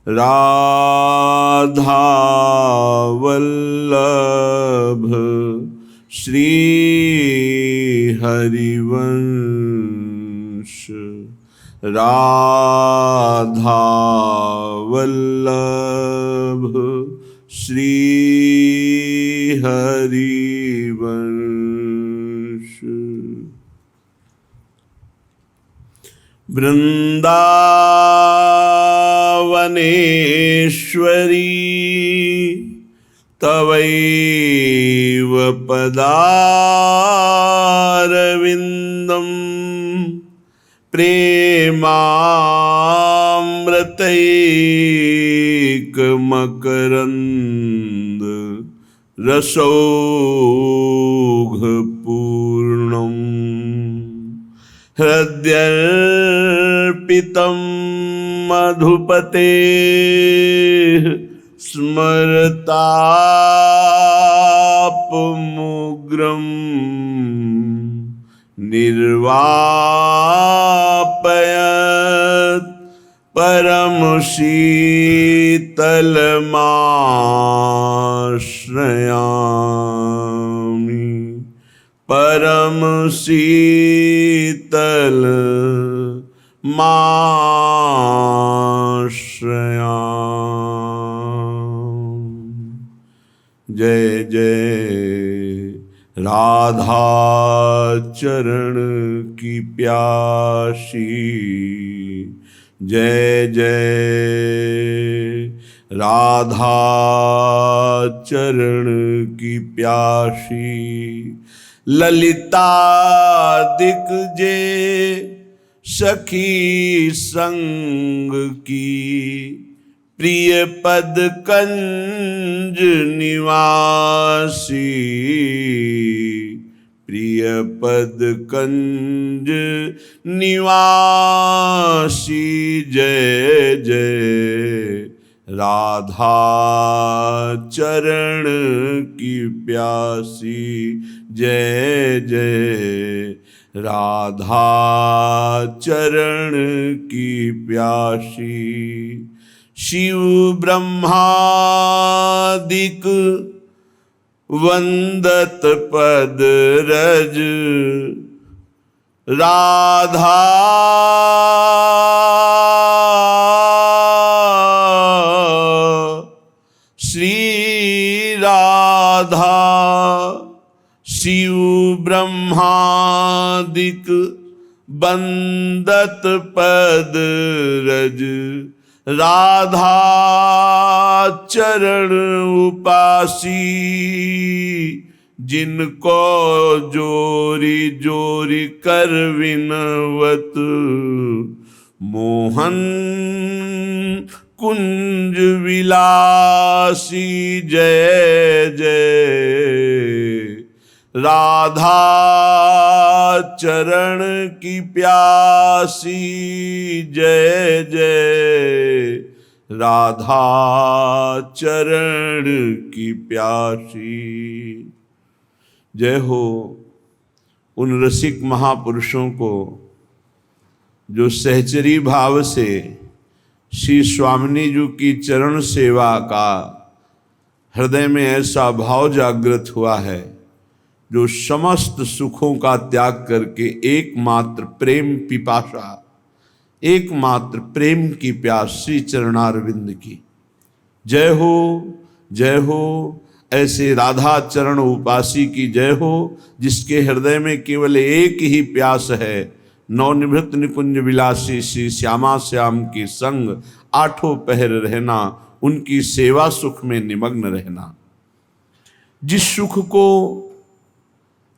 राधा वल्लभ श्री हरिवंश। राधा वल्लभ श्री हरिवंश। वृंदावनेश्वरी तवैव पदारविन्दम् प्रेमामृतैकमकरन्द रसौघपूर्णम्। हृद्यर्पितं मधुपतेः स्मरतापमुग्रं निर्वापयत् परमशीतलमाश्रयामि। परमशीतलमाश्रयामि। जय जय राधा चरण की प्यासी। जय जय राधा चरण की प्यासी। ललिता दिग्जे सखी संग की प्रिय पद कंज निवासी। प्रिय पद कंज निवासी। जय जय राधा चरण की प्यासी। जय जय राधा चरण की प्यासी। शिव ब्रह्मादिक वंदत पद रज राधा। श्री राधा शिव ब्रह्मादिक बंदत पद रज राधा चरण उपासी। जिनको जोरी जोरी कर विनवत मोहन कुंज विलासी। जय जय राधा चरण की प्यासी। जय जय राधा चरण की प्यासी। जय हो उन रसिक महापुरुषों को जो सहचरी भाव से श्री स्वामिनी जी की चरण सेवा का हृदय में ऐसा भाव जागृत हुआ है, जो समस्त सुखों का त्याग करके एकमात्र प्रेम पिपासा, एकमात्र प्रेम की प्यास श्री चरणारविंद की। जय हो जय हो ऐसे राधा चरण उपासी की जय हो, जिसके हृदय में केवल एक ही प्यास है, नवनिभृत निकुंज विलासी श्री श्यामा श्याम की संग आठों पहर रहना, उनकी सेवा सुख में निमग्न रहना। जिस सुख को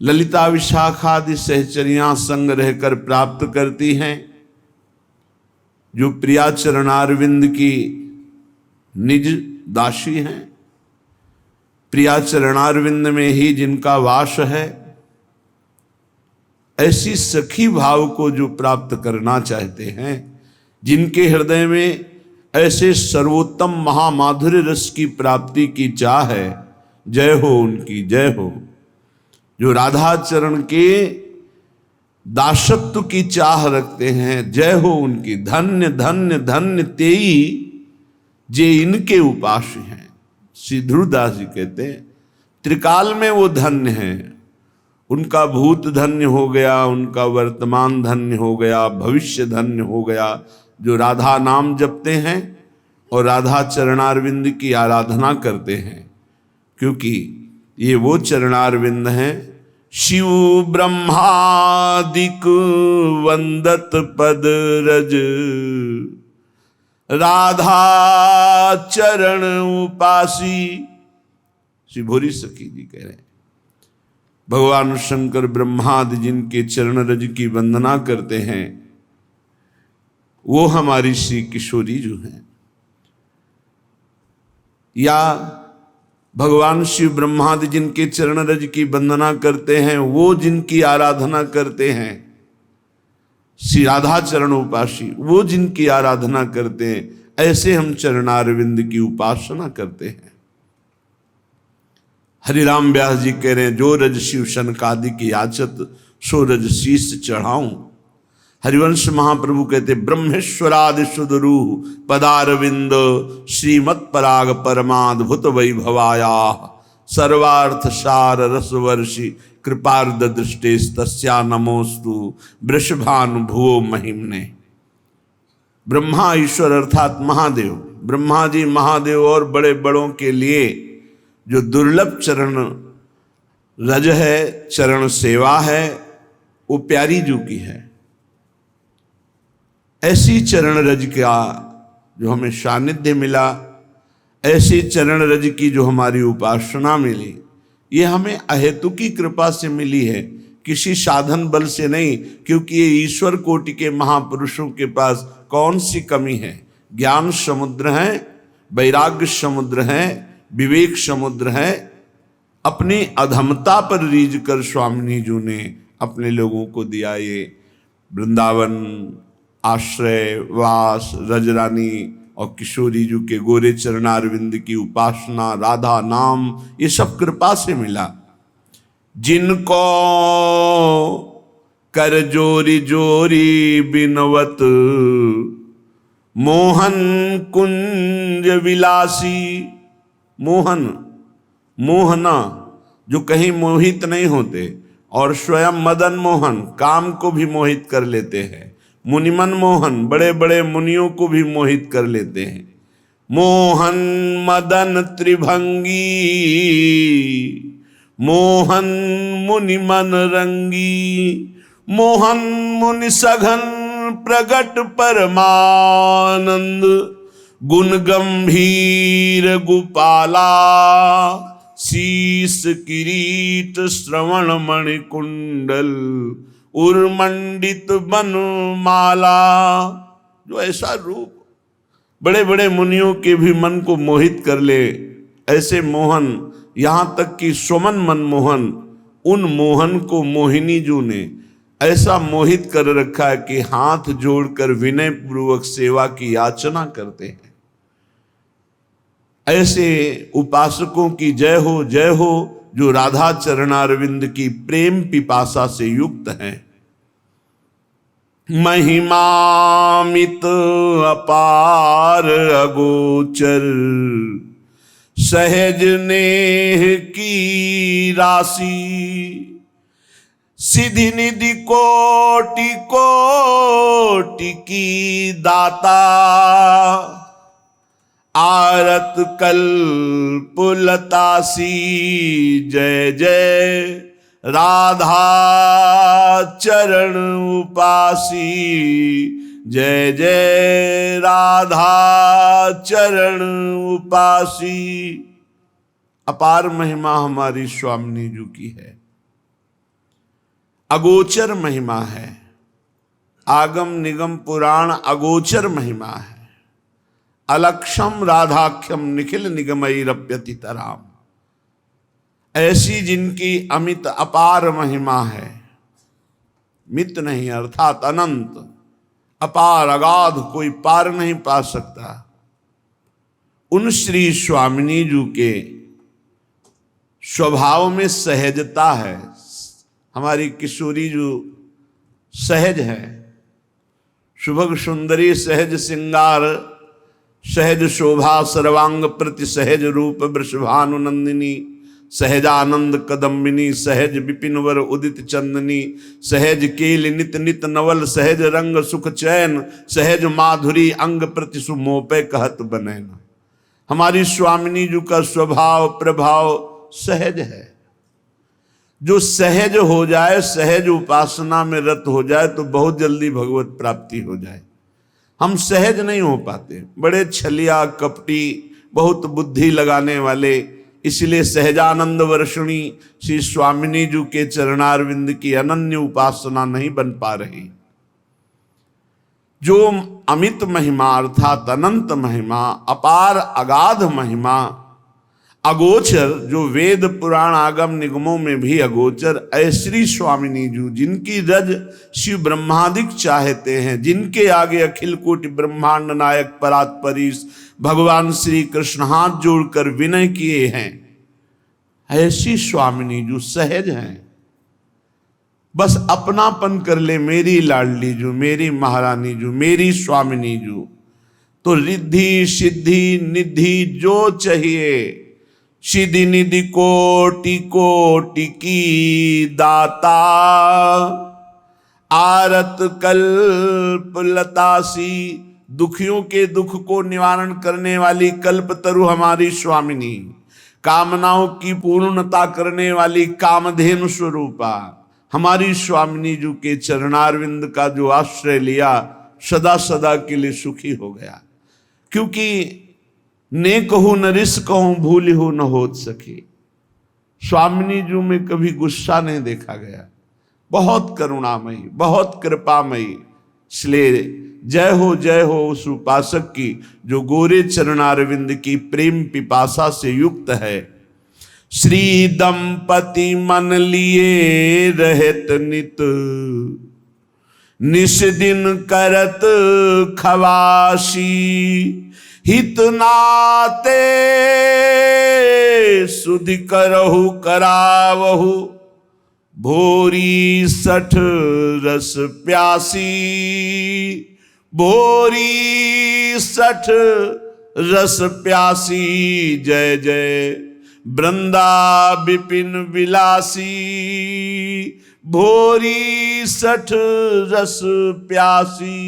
ललिता विशाखादि सहचरियां संग रहकर प्राप्त करती हैं, जो प्रिया चरणारविंद की निज दासी हैं, प्रिया चरणारविंद में ही जिनका वास है, ऐसी सखी भाव को जो प्राप्त करना चाहते हैं, जिनके हृदय में ऐसे सर्वोत्तम महामाधुर्य रस की प्राप्ति की चाह है, जय हो उनकी जय हो। जो राधा चरण के दासत्व की चाह रखते हैं, जय हो उनकी। धन्य धन्य धन्य तेई जे इनके उपास्य हैं। श्री ध्रुवदास जी कहते हैं त्रिकाल में वो धन्य हैं। उनका भूत धन्य हो गया, उनका वर्तमान धन्य हो गया, भविष्य धन्य हो गया, जो राधा नाम जपते हैं और राधा चरणारविंद की आराधना करते हैं, क्योंकि ये वो चरणारविंद हैं शिव ब्रह्मादिक वंदत पद रज, राधा चरण उपासी। श्री भोरी सखी जी कह रहे हैं भगवान शंकर ब्रह्मादि जिनके चरण रज की वंदना करते हैं वो हमारी श्री किशोरी जो हैं, या भगवान शिव ब्रह्मादि जिनके चरण रज की वंदना करते हैं वो जिनकी आराधना करते हैं, श्री राधा चरण उपासी वो जिनकी आराधना करते हैं, ऐसे हम चरणारविंद की उपासना करते हैं। हरिराम व्यास जी कह रहे हैं जो रज शिव सनकादि की याचत सो रज शीस चढ़ाऊं। हरिवंश महाप्रभु कहते ब्रह्मेश्वरादि सुदरूह पदारविंद श्रीमत् पराग परमाद्भुत वैभवाया सर्वार्थ सार रसवर्षि कृपार्द दृष्टे तस्या नमोस्तु वृषभानुभुवो महिमने। ब्रह्मा ईश्वर अर्थात महादेव, ब्रह्मा जी महादेव और बड़े बड़ों के लिए जो दुर्लभ चरण रज है, चरण सेवा है, वो प्यारी जू की है। ऐसी चरण रज का जो हमें सानिध्य मिला, ऐसी चरण रज की जो हमारी उपासना मिली, ये हमें अहेतुकी कृपा से मिली है, किसी साधन बल से नहीं, क्योंकि ये ईश्वर कोटि के महापुरुषों के पास कौन सी कमी है। ज्ञान समुद्र है, वैराग्य समुद्र है, विवेक समुद्र है। अपनी अधमता पर रीझ कर स्वामिनी जी ने अपने लोगों को दिया ये वृंदावन, आश्रय, वास, रजरानी और किशोरी जी के गोरे चरणारविंद की उपासना, राधा नाम, ये सब कृपा से मिला। जिनको कर जोरी जोरी बिनवत मोहन कुंज विलासी। मोहन, मोहना जो कहीं मोहित नहीं होते और स्वयं मदन मोहन काम को भी मोहित कर लेते हैं। मुनिमन मोहन बड़े बड़े मुनियों को भी मोहित कर लेते हैं। मोहन मदन त्रिभंगी मोहन मुनि मन रंगी। मोहन मुनि सघन प्रगट परमानंद गुण गंभीर गोपाला। शीस किरीट श्रवण मणि कुंडल उर्मंडित बनमाला। जो ऐसा रूप बड़े बड़े मुनियों के भी मन को मोहित कर ले, ऐसे मोहन, यहाँ तक कि सुमन मनमोहन, उन मोहन को मोहिनी जी ने ऐसा मोहित कर रखा है कि हाथ जोड़कर विनय पूर्वक सेवा की याचना करते हैं। ऐसे उपासकों की जय हो जो राधा चरणारविंद की प्रेम पिपासा से युक्त हैं। महिमामित अपार अगोचर सहज नेह की राशि। सिद्धि निधि कोटि कोटि की दाता। आरत कल्प लतासी जय जय राधा चरण उपासी। जय जय राधा चरण उपासी। अपार महिमा हमारी स्वामिनी जी की है, अगोचर महिमा है। आगम निगम पुराण अगोचर महिमा है। अलक्षम राधाख्यम निखिल निगमैरप्यतितराम। ऐसी जिनकी अमित अपार महिमा है, मित नहीं अर्थात अनंत, अपार अगाध, कोई पार नहीं पा सकता। उन श्री स्वामिनी जी के स्वभाव में सहजता है। हमारी किशोरी जो सहज है, सुभग सुंदरी सहज सिंगार सहज शोभा सर्वांग प्रति सहज रूप वृषभानुनंदिनी, सहजानंद कदम्बिनी, सहज विपिन वर उदित चंदनी, सहज केल नित नित नवल, सहज रंग सुख चैन, सहज माधुरी अंग प्रति सुमोपे कहत बनैना। हमारी स्वामिनी जी का स्वभाव प्रभाव सहज है। जो सहज हो जाए, सहज उपासना में रत हो जाए तो बहुत जल्दी भगवत प्राप्ति हो जाए। हम सहज नहीं हो पाते, बड़े छलिया कपटी, बहुत बुद्धि लगाने वाले। इसलिए सहजानंद वर्षिणी श्री स्वामिनी जी के चरणारविंद की अनन्य उपासना नहीं बन पा रही। जो अमित महिमा अर्थात अनंत महिमा, अपार अगाध महिमा, अगोचर, जो वेद पुराण आगम निगमों में भी अगोचर, ऐश्री स्वामिनी जी जिनकी रज शिव ब्रह्मादिक चाहते हैं, जिनके आगे अखिल कोटि ब्रह्मांड नायक परात्परीश भगवान श्री कृष्ण हाथ जोड़कर विनय किए हैं, ऐसी स्वामिनी जी सहज हैं। बस अपनापन कर ले, मेरी लाडली जो, मेरी महारानी जो, मेरी स्वामिनी जो, तो रिद्धि सिद्धि निधि जो चाहिए, सिद्धि निधि कोटि कोटि की दाता, आरत कल्प लतासी, दुखियों के दुख को निवारण करने वाली कल्पतरु हमारी स्वामिनी, कामनाओं की पूर्णता करने वाली कामधेनु स्वरूपा हमारी स्वामिनी जी के चरणारविंद का जो आश्रय लिया सदा सदा के लिए सुखी हो गया। क्योंकि ने कहूं न रिस कहूं भूल हो न हो सके, स्वामिनी जी में कभी गुस्सा नहीं देखा गया। बहुत करुणामयी, बहुत कृपामयी। इसलिए जय हो उस उपासक की जो गोरे चरणारविंद की प्रेम पिपासा से युक्त है। श्री दंपति मन लिए रहत नित, निस दिन करत खवासी, हित नाते सुधि करहु करावहु, भोरी सठ रस प्यासी, भोरी सठ रस प्यासी, जय जय वृंदा विपिन विलासी, भोरी सठ रस प्यासी।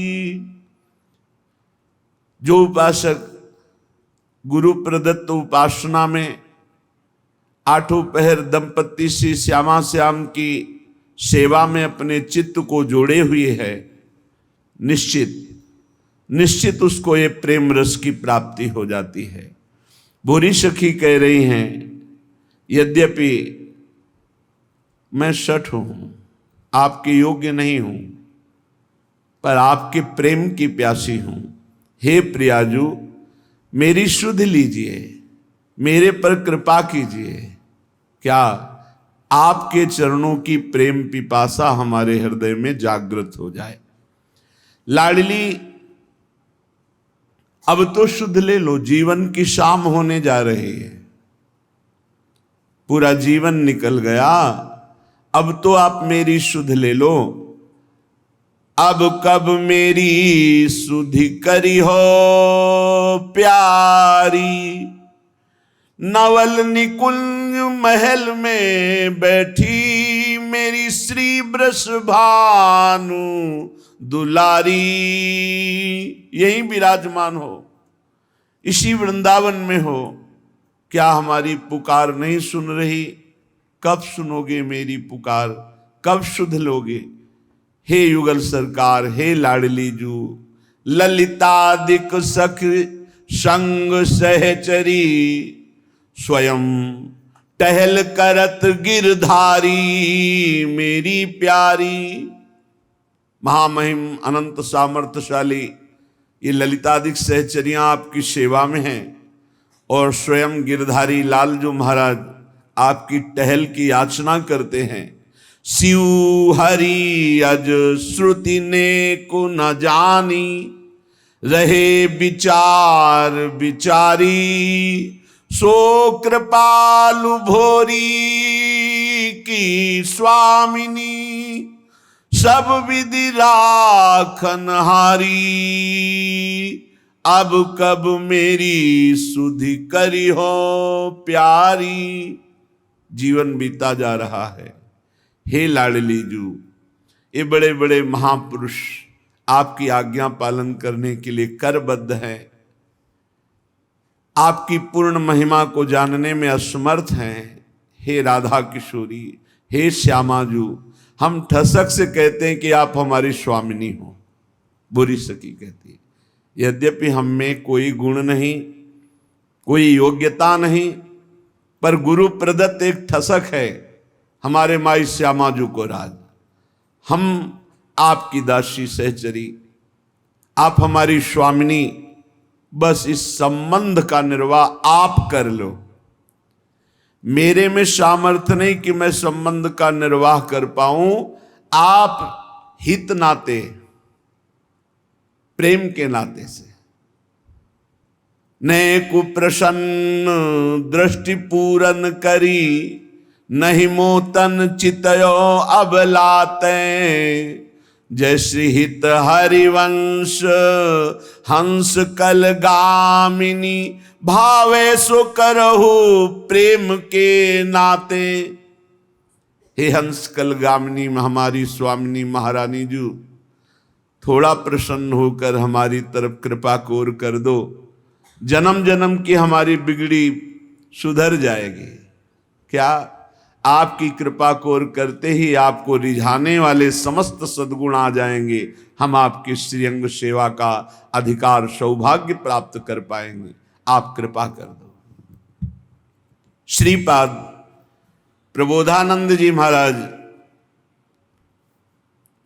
जो उपासक गुरु प्रदत्त उपासना में आठों पहर दंपति श्री श्यामा श्याम की सेवा में अपने चित्त को जोड़े हुए है, निश्चित उसको ये प्रेम रस की प्राप्ति हो जाती है। भूरी सखी कह रही हैं, यद्यपि मैं शठ हूं, आपके योग्य नहीं हूं, पर आपके प्रेम की प्यासी हूं। हे प्रियाजू, मेरी सुध लीजिए, मेरे पर कृपा कीजिए। क्या आपके चरणों की प्रेम पिपासा हमारे हृदय में जागृत हो जाए। लाडली, अब तो शुद्ध ले लो, जीवन की शाम होने जा रही है, पूरा जीवन निकल गया, अब तो आप मेरी सुध ले लो। अब कब मेरी सुधि करी हो प्यारी, नवल निकुंज महल में बैठी मेरी श्री वृषभानु दुलारी। यही विराजमान हो, इसी वृंदावन में हो, क्या हमारी पुकार नहीं सुन रही? कब सुनोगे मेरी पुकार, कब सुध लोगे? हे युगल सरकार, हे लाडली जू, ललितादिक सख संग सहचरी, स्वयं टहल करत गिरधारी मेरी प्यारी। महामहिम अनंत सामर्थ्यशाली ये ललितादिक सहचरियां आपकी सेवा में हैं, और स्वयं गिरधारी लाल जो महाराज आपकी टहल की याचना करते हैं। शिव हरि अज श्रुति ने को न जानी, रहे विचार विचारी, सो कृपालु भोरी की स्वामिनी, सब विधि राखन हारी। अब कब मेरी सुधि करी हो प्यारी। जीवन बीता जा रहा है। हे लाडली जू, ये बड़े बड़े महापुरुष आपकी आज्ञा पालन करने के लिए करबद्ध हैं, आपकी पूर्ण महिमा को जानने में असमर्थ हैं। हे राधा किशोरी, हे श्यामाजू, हम ठसक से कहते हैं कि आप हमारी स्वामिनी हो। बुरी सखी कहती है, यद्यपि हम में कोई गुण नहीं, कोई योग्यता नहीं, पर गुरु प्रदत्त एक ठसक है हमारे माई श्यामाजू को राज। हम आपकी दासी सहचरी, आप हमारी स्वामिनी, बस इस संबंध का निर्वाह आप कर लो। मेरे में सामर्थ्य नहीं कि मैं संबंध का निर्वाह कर पाऊं, आप हित नाते, प्रेम के नाते से ने कुप्रसन्न दृष्टि पूरन करी, नहीं मोतन चितयो अब लाते। जैसे हित हरिवंश हंस कल गामिनी, भावे सो करहु प्रेम के नाते। हे हंस कल गामिनी हमारी स्वामिनी महारानी जू, थोड़ा प्रसन्न होकर हमारी तरफ कृपा कोर कर दो। जन्म जन्म की हमारी बिगड़ी सुधर जाएगी। क्या आपकी कृपा कोर करते ही आपको रिझाने वाले समस्त सद्गुण आ जाएंगे। हम आपकी श्रीअंग सेवा का अधिकार सौभाग्य प्राप्त कर पाएंगे। आप कृपा कर दो। श्रीपाद प्रबोधानंद जी महाराज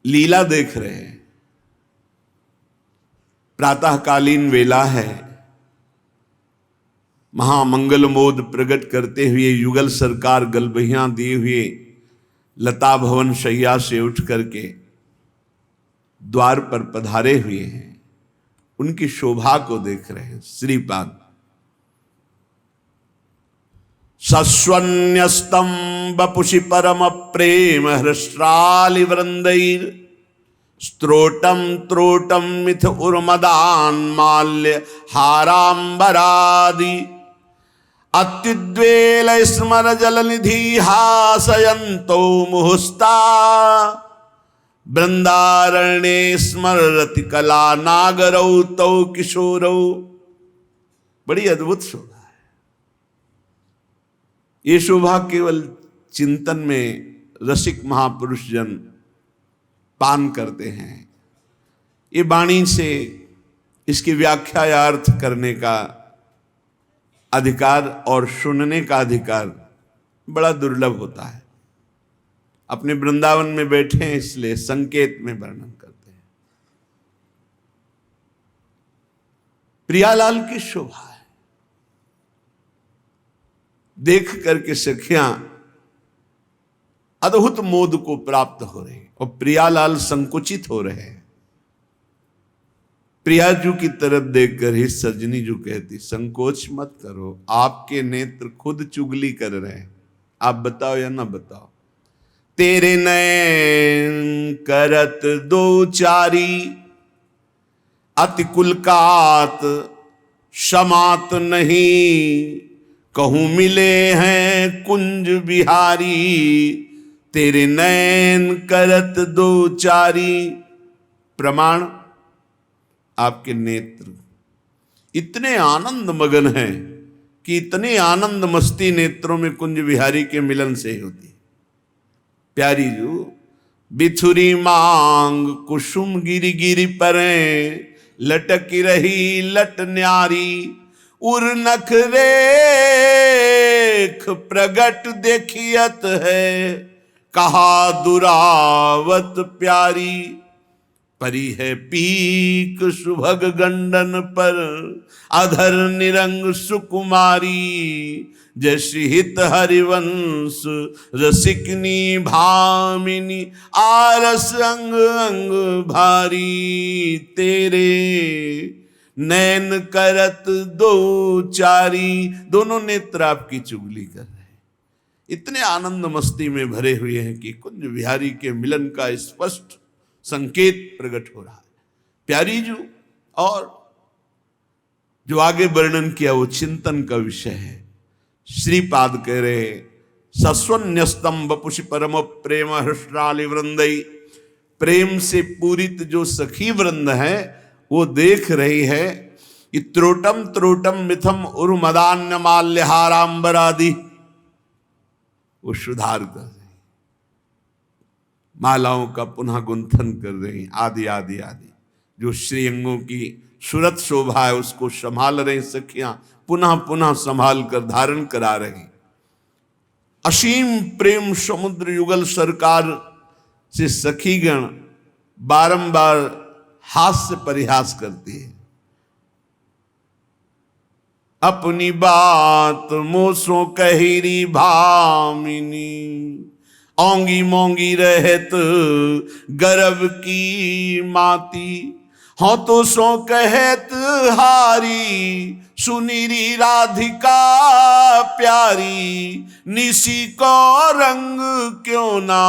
लीला देख रहे हैं। प्रातःकालीन वेला है। महामंगल मोद प्रकट करते हुए युगल सरकार गलबहियां दिए हुए लता भवन शैया से उठ करके द्वार पर पधारे हुए हैं। उनकी शोभा को देख रहे हैं। श्रीपाद सस्वन्यस्तम बपुषि परम प्रेम हृष्टालि वृंदैर, स्त्रोटम त्रोटम मिथ उर्मदान माल्य हारांबरादि, अत्युद्वेल स्मर जल निधि हासयंतो मुहुस्ता, वृंदारण्ये स्मरति कला नागरौ तौ किशोरौ। बड़ी अद्भुत शोभा है। ये शोभा केवल चिंतन में रसिक महापुरुष जन पान करते हैं। ये वाणी से इसकी व्याख्या या अर्थ करने का अधिकार और सुनने का अधिकार बड़ा दुर्लभ होता है। अपने वृंदावन में बैठे हैं इसलिए संकेत में वर्णन करते हैं। प्रियालाल की शोभा है। देख करके सखियां अद्भुत मोद को प्राप्त हो रहे और प्रियालाल संकुचित हो रहे हैं। प्रियाजू की तरफ देखकर ही सजनी जू कहती, संकोच मत करो, आपके नेत्र खुद चुगली कर रहे हैं। आप बताओ या ना बताओ। तेरे नैन करत दो चारी, अति कुलकात समात नहीं, कहूं मिले हैं कुंज बिहारी। तेरे नैन करत दो चारी, प्रमाण आपके नेत्र इतने आनंद मगन हैं कि इतने आनंद मस्ती नेत्रों में कुंज बिहारी के मिलन से ही होती। प्यारी जू बिथुरी मांग कुसुम गिरी गिरी परें, लटकी रही लट न्यारी, उर नख रेख प्रगट देखियत है, कहा दुरावत प्यारी। परी है पीक सुभग गंडन पर, अधर निरंग सुकुमारी, जैसी हित हरिवंश रसिकनी भामिनी, आरस अंग अंग भारी। तेरे नैन करत दो चारी, दोनों नेत्र आपकी चुगली कर रहे हैं। इतने आनंद मस्ती में भरे हुए हैं कि कुंज बिहारी के मिलन का स्पष्ट संकेत प्रकट हो रहा है। प्यारी जू और जो आगे वर्णन किया वो चिंतन का विषय है। श्रीपाद कह रहे सस्वन्यस्तम वपुषि परम प्रेम हृष्टाली वृंदई, प्रेम से पूरित जो सखी वृंद है वो देख रही है कि त्रोटम त्रोटम मिथम उर्मदान्य माल्यहारांबरादि, वो सुधार कर रही, मालाओं का पुनः गुंथन कर रही, आदि आदि आदि, जो श्रीअंगों की सूरत शोभा है उसको संभाल रही सखियां, पुनः पुनः संभाल कर धारण करा रही। असीम प्रेम समुद्र युगल सरकार से सखीगण बारंबार हास्य परिहास करती है। अपनी बात मोसो कहिरी भामिनी, औंगी मोंगी रहत गर्व की माती, हाँ तो सो कहत हारी सुनीरी राधिका प्यारी, निसी को रंग क्यों ना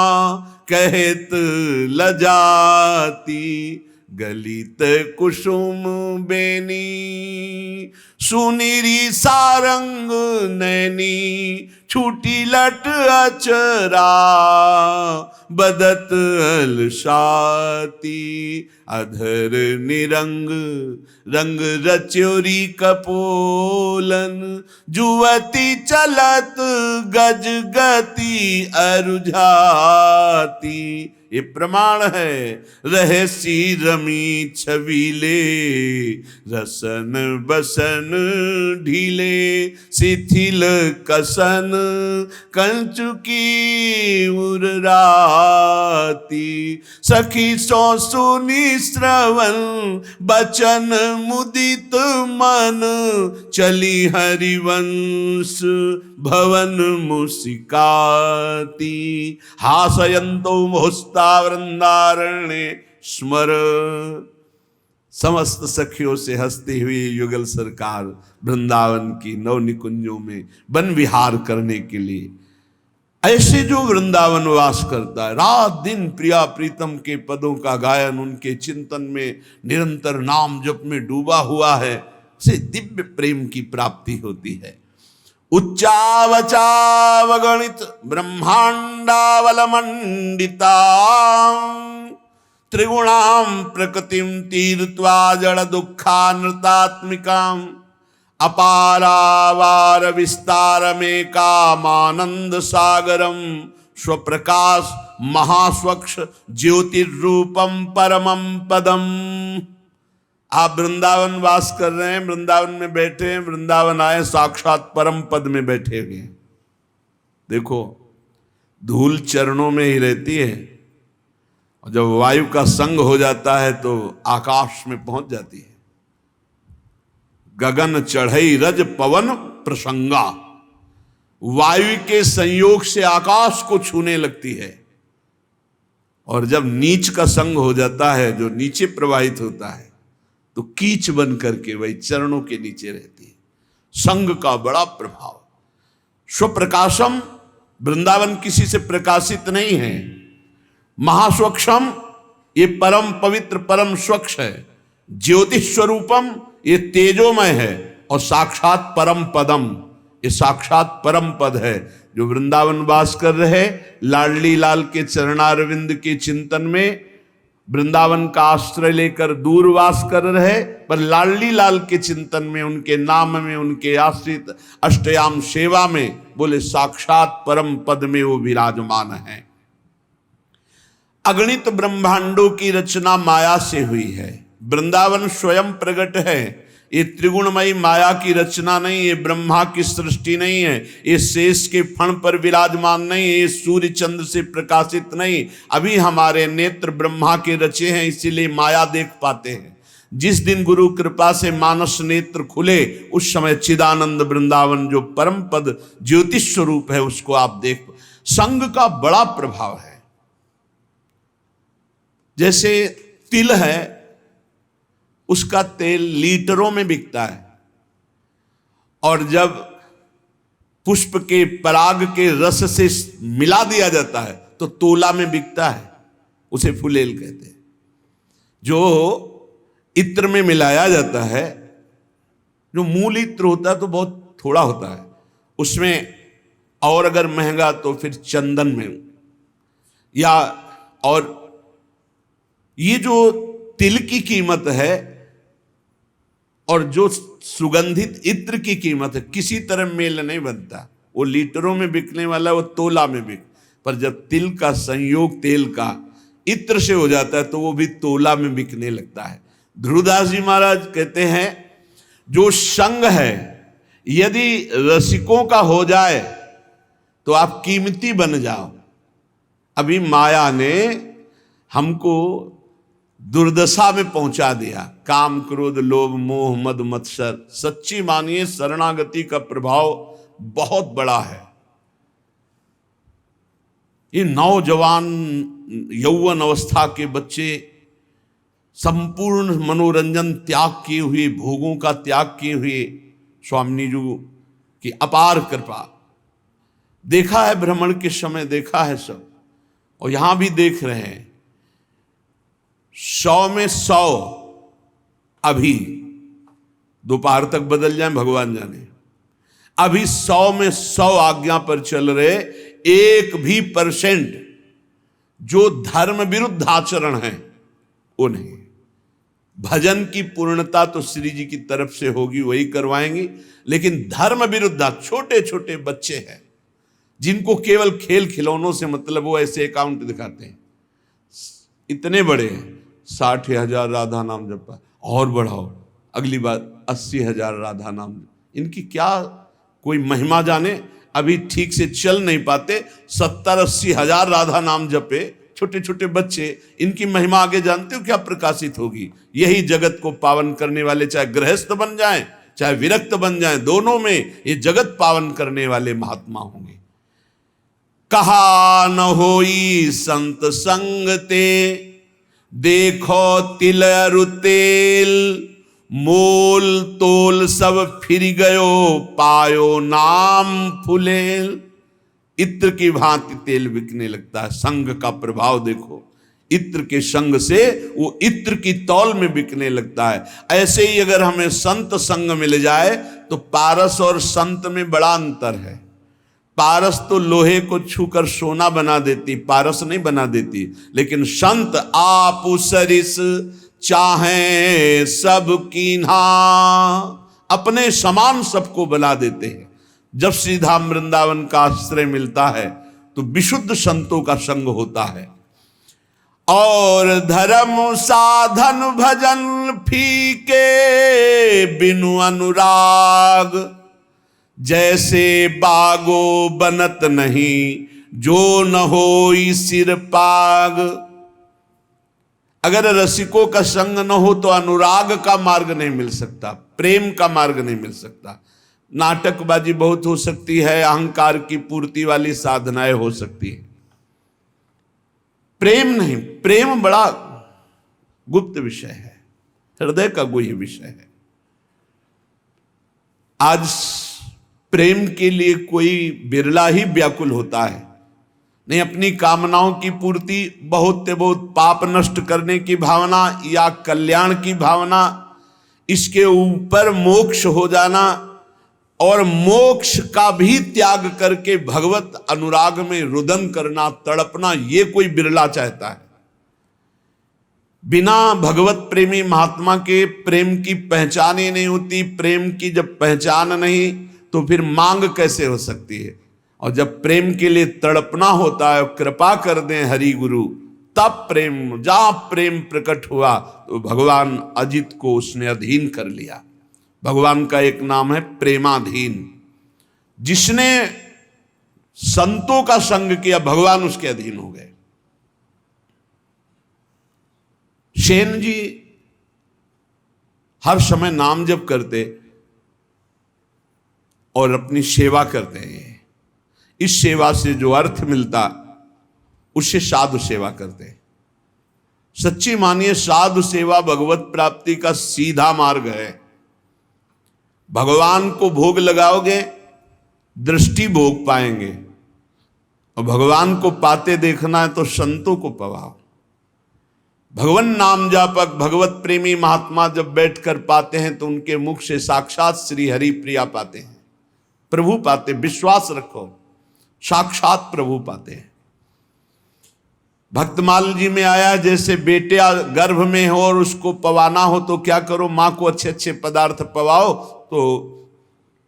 कहत लजाती, गलित कुसुम बेनी सुनीरी सारंग नैनी, छूटी लट अचरा बदत अलसाती, अधर निरंग रंग रच्योरी कपोलन, जुवती चलत गज गति अरुझाती। ये प्रमाण है रहे सी रमी छबीले, रसन बसन ढीले, शिथिल कसन कंचुकी उर्राती, सखी सो सुनी श्रवण बचन मुदित मन, चली हरिवंश भवन मुसिकाती, हासयंतो मुहुस्ता वृंदारण्य स्मर। समस्त सखियों से हंसती हुई युगल सरकार वृंदावन की नव निकुंजों में वन विहार करने के लिए, ऐसे जो वृंदावन वास करता है, रात दिन प्रिया प्रीतम के पदों का गायन, उनके चिंतन में निरंतर नाम जप में डूबा हुआ है, उसे दिव्य प्रेम की प्राप्ति होती है। उच्चावचावगणित ब्रह्मांडावलमंडिता, त्रिगुणां प्रकृतिं तीर्त्वा जड़ दुःखानृतात्मिकाम्, अपारावार विस्तारमेकामानंद सागरम, स्वप्रकाश महास्वच्छ ज्योतिर्रूपम परमं पदम। आप वृंदावन वास कर रहे हैं, वृंदावन में बैठे हैं, वृंदावन आए साक्षात परम पद में बैठे हुए हैं। देखो धूल चरणों में ही रहती है, और जब वायु का संग हो जाता है तो आकाश में पहुंच जाती है। गगन चढ़ई रज पवन प्रसंगा, वायु के संयोग से आकाश को छूने लगती है, और जब नीच का संग हो जाता है, जो नीचे प्रवाहित होता है, तो कीच बन करके वही चरणों के नीचे रहती है। संग का बड़ा प्रभाव। स्वप्रकाशम, वृंदावन किसी से प्रकाशित नहीं है। महास्वक्षम, ये परम पवित्र परम स्वच्छ है। ज्योतिष स्वरूपम, ये तेजोमय है। और साक्षात परम पदम, ये साक्षात परम पद है। जो वृंदावन वास कर रहे, लाडली लाल के चरणारविंद के चिंतन में वृंदावन का आश्रय लेकर दूर वास कर रहे, पर लाडली लाल के चिंतन में, उनके नाम में, उनके आश्रित अष्टयाम सेवा में, बोले साक्षात परम पद में वो विराजमान है। अगणित ब्रह्मांडों की रचना माया से हुई है। वृंदावन स्वयं प्रकट है। ये त्रिगुणमयी माया की रचना नहीं है, ब्रह्मा की सृष्टि नहीं है, ये शेष के फण पर विराजमान नहीं है, ये सूर्य चंद्र से प्रकाशित नहीं। अभी हमारे नेत्र ब्रह्मा के रचे हैं, इसीलिए माया देख पाते हैं। जिस दिन गुरु कृपा से मानस नेत्र खुले, उस समय चिदानंद वृंदावन जो परम पद ज्योतिष स्वरूप है, उसको आप देख। संग का बड़ा प्रभाव है। जैसे तिल है, उसका तेल लीटरों में बिकता है, और जब पुष्प के पराग के रस से मिला दिया जाता है तो तोला में बिकता है। उसे फुलेल कहते हैं। जो इत्र में मिलाया जाता है, जो मूल इत्र होता है तो बहुत थोड़ा होता है, उसमें और अगर महंगा तो फिर चंदन में, या और ये जो तिल की कीमत है और जो सुगंधित इत्र की कीमत है किसी तरह मेल नहीं बनता। वो लीटरों में बिकने वाला वो तोला में बिक, पर जब तिल का संयोग तेल का इत्र से हो जाता है तो वो भी तोला में बिकने लगता है। ध्रुवदास जी महाराज कहते हैं जो संग है यदि रसिकों का हो जाए तो आप कीमती बन जाओ। अभी माया ने हमको दुर्दशा में पहुंचा दिया, काम क्रोध लोभ मोह मद मत्सर। सच्ची मानिए शरणागति का प्रभाव बहुत बड़ा है। ये नौजवान यौवन अवस्था के बच्चे संपूर्ण मनोरंजन त्याग किए हुए, भोगों का त्याग किए हुए, स्वामी जी की अपार कृपा। देखा है भ्रमण के समय, देखा है सब, और यहां भी देख रहे हैं। 100 में 100 अभी दोपहर तक बदल जाए भगवान जाने। अभी 100 में 100 आज्ञा पर चल रहे, 1% जो धर्म विरुद्ध आचरण है वो नहीं। भजन की पूर्णता तो श्री जी की तरफ से होगी, वही करवाएंगी, लेकिन धर्म विरुद्ध छोटे छोटे बच्चे हैं जिनको केवल खेल खिलौनों से मतलब, वो ऐसे अकाउंट दिखाते हैं। इतने बड़े हैं, 60,000 राधा नाम जपा, और बढ़ाओ अगली बार 80,000 राधा नाम। इनकी क्या कोई महिमा जाने, अभी ठीक से चल नहीं पाते, 70-80 हजार राधा नाम जपे छोटे छोटे बच्चे। इनकी महिमा आगे जानते हो क्या प्रकाशित होगी? यही जगत को पावन करने वाले, चाहे गृहस्थ बन जाएं चाहे विरक्त बन जाएं, दोनों में ये जगत पावन करने वाले महात्मा होंगे। कहा न होई संत संग ते, देखो तिल अरु तेल, मोल तोल सब फिर गयो, पायो नाम फुलेल। इत्र की भांति तेल बिकने लगता है। संग का प्रभाव देखो, इत्र के संग से वो इत्र की तौल में बिकने लगता है। ऐसे ही अगर हमें संत संग मिल जाए तो पारस और संत में बड़ा अंतर है। पारस तो लोहे को छूकर सोना बना देती, पारस नहीं बना देती, लेकिन संत आप सरिस चाहे सब कीन्हा, अपने समान सबको बना देते हैं। जब श्रीधाम वृंदावन का आश्रय मिलता है तो विशुद्ध संतों का संग होता है। और धर्म साधन भजन फीके बिनु अनुराग, जैसे बागो बनत नहीं जो न होई सिर पाग। अगर रसिकों का संग न हो तो अनुराग का मार्ग नहीं मिल सकता, प्रेम का मार्ग नहीं मिल सकता। नाटकबाजी बहुत हो सकती है, अहंकार की पूर्ति वाली साधनाएं हो सकती है, प्रेम नहीं। प्रेम बड़ा गुप्त विषय है, हृदय का गुह्य विषय है। आज प्रेम के लिए कोई बिरला ही व्याकुल होता है। नहीं, अपनी कामनाओं की पूर्ति, बहुत से बहुत पाप नष्ट करने की भावना या कल्याण की भावना, इसके ऊपर मोक्ष हो जाना और मोक्ष का भी त्याग करके भगवत अनुराग में रुदन करना, तड़पना, ये कोई बिरला चाहता है। बिना भगवत प्रेमी महात्मा के प्रेम की पहचान ही नहीं होती। प्रेम की जब पहचान नहीं तो फिर मांग कैसे हो सकती है? और जब प्रेम के लिए तड़पना होता है, कृपा कर दें हरि गुरु, तब प्रेम, जहां प्रेम प्रकट हुआ तो भगवान अजित को उसने अधीन कर लिया। भगवान का एक नाम है प्रेमाधीन। जिसने संतों का संग किया भगवान उसके अधीन हो गए। सेन जी हर समय नाम जप करते और अपनी सेवा करते हैं। इस सेवा से जो अर्थ मिलता उससे साधु सेवा करते हैं। सच्ची मानिए साधु सेवा भगवत प्राप्ति का सीधा मार्ग है। भगवान को भोग लगाओगे, दृष्टि भोग पाएंगे, और भगवान को पाते देखना है तो संतों को पवाओ। भगवान नाम जापक भगवत प्रेमी महात्मा जब बैठकर पाते हैं तो उनके मुख से साक्षात श्री हरि प्रिया पाते हैं, प्रभु पाते। विश्वास रखो, साक्षात प्रभु पाते हैं। भक्तमाल जी में आया, जैसे बेटे गर्भ में हो और उसको पवाना हो तो क्या करो, माँ को अच्छे अच्छे पदार्थ पवाओ तो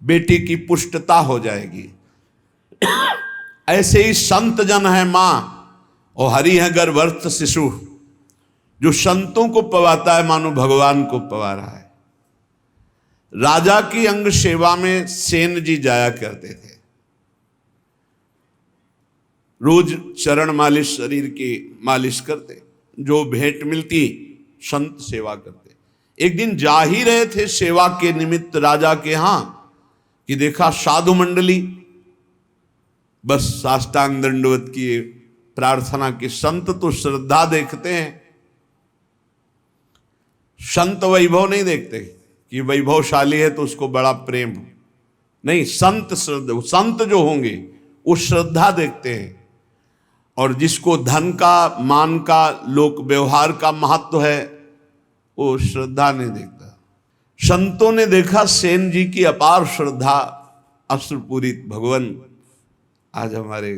बेटी की पुष्टता हो जाएगी। ऐसे ही संत जन है माँ और हरि है गर्भस्थ शिशु। जो संतों को पवाता है मानो भगवान को पवा रहा है। राजा की अंग सेवा में सेन जी जाया करते थे, रोज चरण मालिश, शरीर की मालिश करते, जो भेंट मिलती संत सेवा करते। एक दिन जा ही रहे थे सेवा के निमित्त राजा के यहां कि देखा साधु मंडली बस साष्टांग दंडवत की प्रार्थना की। संत तो श्रद्धा देखते हैं, संत वैभव नहीं देखते कि वैभवशाली है तो उसको बड़ा प्रेम हो, नहीं। संत श्रद्धा, संत जो होंगे वो श्रद्धा देखते हैं। और जिसको धन का, मान का, लोक व्यवहार का महत्व है वो श्रद्धा नहीं देखता। संतों ने देखा सेन जी की अपार श्रद्धा, अश्रुपूरित भगवान आज हमारे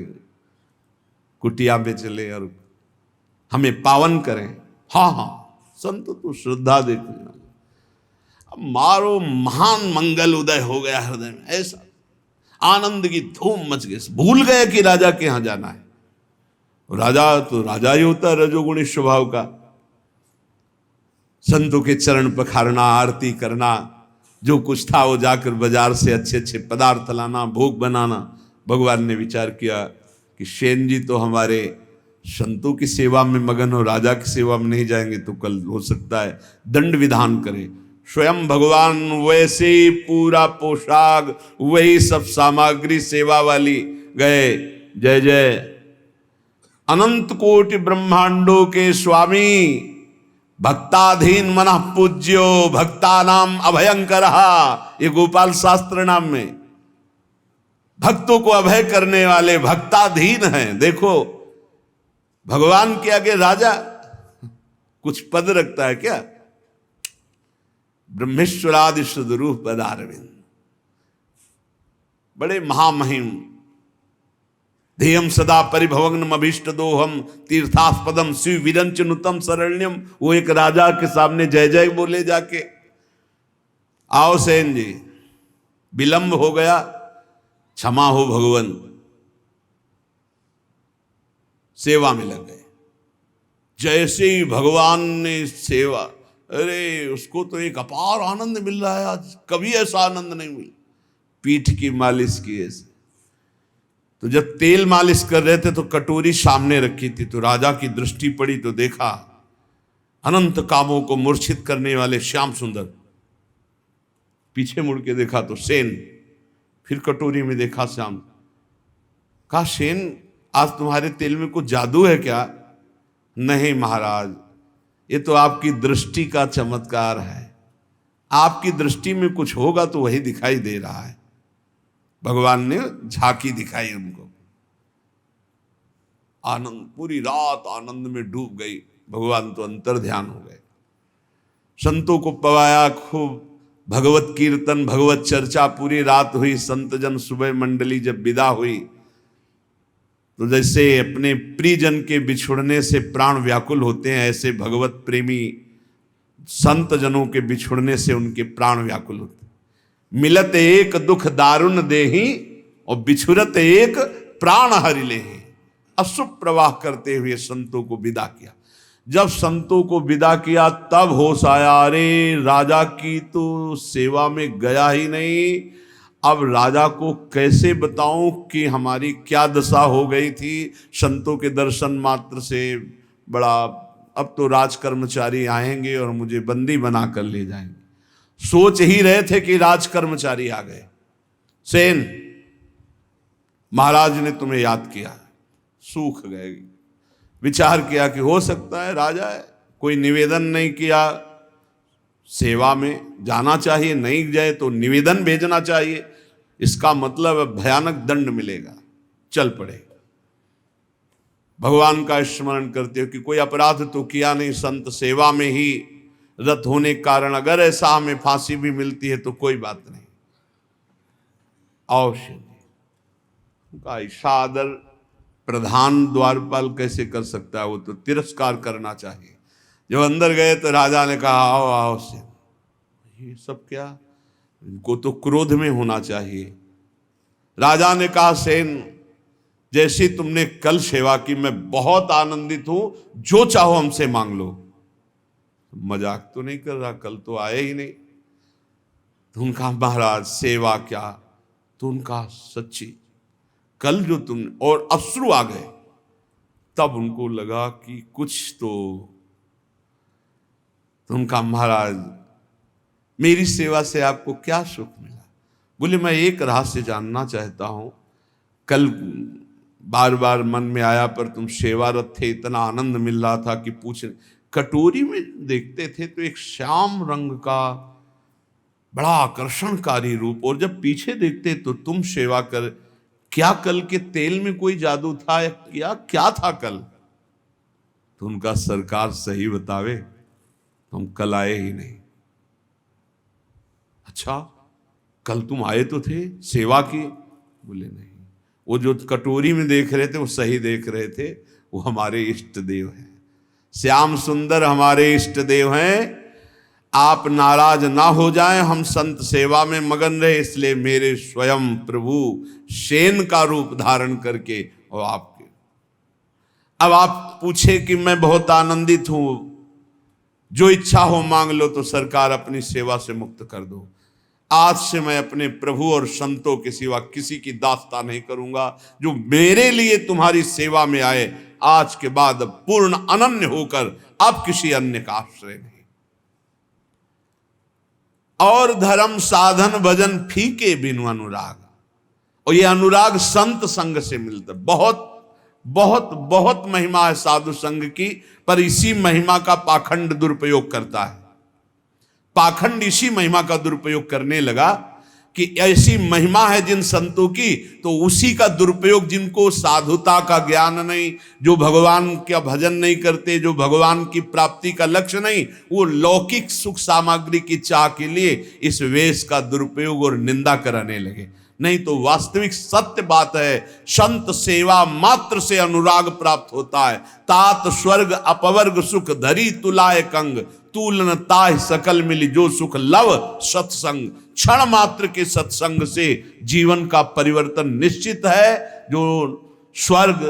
कुटिया में चले और हमें पावन करें। हाँ हाँ, संत तो श्रद्धा देखने वाले। अब मारो महान मंगल उदय हो गया हृदय में, ऐसा आनंद की धूम मच गई, भूल गए कि राजा के यहां जाना है। राजा तो राजा ही होता है, रजोगुणी स्वभाव का। संतों के चरण पखारना, आरती करना, जो कुछ था वो जाकर बाजार से अच्छे अच्छे पदार्थ लाना, भोग बनाना। भगवान ने विचार किया कि सेन जी तो हमारे संतों की सेवा में मगन हो, राजा की सेवा में नहीं जाएंगे तो कल हो सकता है दंड विधान करें। स्वयं भगवान वैसे ही पूरा पोशाक, वही सब सामग्री सेवा वाली गए। जय जय अनंत कोटि ब्रह्मांडों के स्वामी, भक्ताधीन मनः पूज्यो, भक्ता नाम अभयंकर। ये गोपाल शास्त्र नाम में भक्तों को अभय करने वाले भक्ताधीन हैं। देखो भगवान के आगे राजा कुछ पद रखता है क्या? ब्रह्मेश्वरादि सुदरूप पदारविंद, बड़े महामहिम। ध्येयम सदा परिभवग्नम अभीष्ट दोहम तीर्थास्पदम शिव विरंचनुतम शरण्यम। वो एक राजा के सामने जय जय बोले जाके। आओ सेन जी, विलंब हो गया, क्षमा हो भगवान। सेवा में लग गए। जैसे ही भगवान ने सेवा, अरे उसको तो एक अपार आनंद मिल रहा है आज, कभी ऐसा आनंद नहीं मिला। पीठ की मालिश की ऐसे, तो जब तेल मालिश कर रहे थे तो कटोरी सामने रखी थी, तो राजा की दृष्टि पड़ी तो देखा अनंत कामों को मूर्छित करने वाले श्याम सुंदर। पीछे मुड़ के देखा तो सेन, फिर कटोरी में देखा श्याम। कहा सेन आज तुम्हारे तेल में कुछ जादू है क्या? नहीं महाराज, ये तो आपकी दृष्टि का चमत्कार है। आपकी दृष्टि में कुछ होगा तो वही दिखाई दे रहा है। भगवान ने झांकी दिखाई उनको। आनंद, पूरी रात आनंद में डूब गई। भगवान तो अंतर ध्यान हो गए। संतों को पवाया खूब, भगवत कीर्तन, भगवत चर्चा पूरी रात हुई। संत जन सुबह मंडली जब विदा हुई तो जैसे अपने प्रियजन के बिछुड़ने से प्राण व्याकुल होते हैं, ऐसे भगवत प्रेमी संत जनों के बिछुड़ने से उनके प्राण व्याकुल होते। मिलत एक दुख दारुण देही और बिछुरत एक प्राण हरि लेहि। अश्रु प्रवाह करते हुए संतों को विदा किया। जब संतों को विदा किया तब होश आया, अरे राजा की तो सेवा में गया ही नहीं। अब राजा को कैसे बताऊं कि हमारी क्या दशा हो गई थी संतों के दर्शन मात्र से। बड़ा, अब तो राज कर्मचारी आएंगे और मुझे बंदी बना कर ले जाएंगे। सोच ही रहे थे कि राज कर्मचारी आ गए। सेन, महाराज ने तुम्हें याद किया। सूख गए। विचार किया कि हो सकता है राजा है, कोई निवेदन नहीं किया, सेवा में जाना चाहिए, नहीं जाए तो निवेदन भेजना चाहिए। इसका मतलब भयानक दंड मिलेगा। चल पड़े। भगवान का स्मरण करते हो कि कोई अपराध तो किया नहीं, संत सेवा में ही रत होने के कारण अगर ऐसा हमें फांसी भी मिलती है तो कोई बात नहीं, अवश्य उनका ऐसा आदर प्रधान द्वारपाल कैसे कर सकता है, वो तो तिरस्कार करना चाहिए। जब अंदर गए तो राजा ने कहा आओ आओ से, ये सब क्या, इनको तो क्रोध में होना चाहिए। राजा ने कहा सेन जैसी तुमने कल सेवा की मैं बहुत आनंदित हूं, जो चाहो हमसे मांग लो। मजाक तो नहीं कर रहा, कल तो आए ही नहीं। तो उनका महाराज सेवा क्या, तो उनका सच्ची कल जो तुम, और अश्रु आ गए। तब उनको लगा कि कुछ तो उनका महाराज मेरी सेवा से आपको क्या सुख मिला? बोले मैं एक रहस्य जानना चाहता हूं, कल बार बार मन में आया पर तुम सेवारत थे, इतना आनंद मिल रहा था कि पूछ, कटोरी में देखते थे तो एक श्याम रंग का बड़ा आकर्षणकारी रूप, और जब पीछे देखते तो तुम सेवा कर, क्या कल के तेल में कोई जादू था या क्या था कल? तो उनका सरकार सही बतावे, हम कल आए ही नहीं। अच्छा कल तुम आए तो थे, सेवा की? बोले नहीं, वो जो कटोरी में देख रहे थे वो सही देख रहे थे, वो हमारे इष्ट देव हैं, श्याम सुंदर हमारे इष्ट देव हैं। आप नाराज ना हो जाएं, हम संत सेवा में मगन रहे, इसलिए मेरे स्वयं प्रभु शेन का रूप धारण करके और आपके, अब आप पूछे कि मैं बहुत आनंदित हूं, जो इच्छा हो मांग लो, तो सरकार अपनी सेवा से मुक्त कर दो। आज से मैं अपने प्रभु और संतों के सिवा किसी की दास्ता नहीं करूंगा, जो मेरे लिए तुम्हारी सेवा में आए, आज के बाद पूर्ण अनन्य होकर अब किसी अन्य का आश्रय नहीं। और धर्म साधन भजन फीके बिनु अनुराग, और ये अनुराग संत संग से मिलता। बहुत बहुत बहुत महिमा है साधु संग की, पर इसी महिमा का पाखंड दुरुपयोग करता है। पाखंड इसी महिमा का दुरुपयोग करने लगा कि ऐसी महिमा है जिन संतों की, तो उसी का दुरुपयोग, जिनको साधुता का ज्ञान नहीं, जो भगवान का भजन नहीं करते, जो भगवान की प्राप्ति का लक्ष्य नहीं, वो लौकिक सुख सामग्री की चाह के लिए इस वेश का दुरुपयोग और निंदा कराने लगे। नहीं तो वास्तविक सत्य बात है, संत सेवा मात्र से अनुराग प्राप्त होता है। तात स्वर्ग अपवर्ग सुख धरी तुलाय कंग, तूलन ताह सकल मिली जो सुख लव सत्संग। क्षण मात्र के सत्संग से जीवन का परिवर्तन निश्चित है। जो स्वर्ग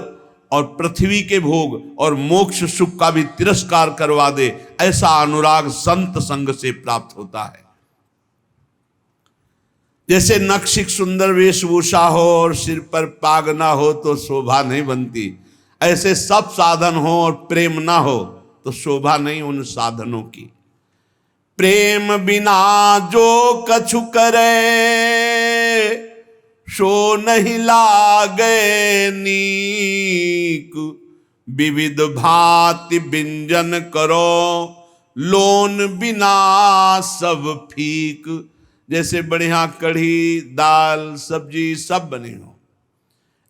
और पृथ्वी के भोग और मोक्ष सुख का भी तिरस्कार करवा दे, ऐसा अनुराग संत संग से प्राप्त होता है। जैसे नक्शिक सुंदर वेशभूषा हो और सिर पर पाग ना हो तो शोभा नहीं बनती, ऐसे सब साधन हो और प्रेम ना हो तो शोभा नहीं उन साधनों की। प्रेम बिना जो कछु करे, सो नहीं लागे नीक। विविध भांति व्यंजन करो, लोन बिना सब फीक। जैसे बढ़िया कढ़ी दाल सब्जी सब बने हो,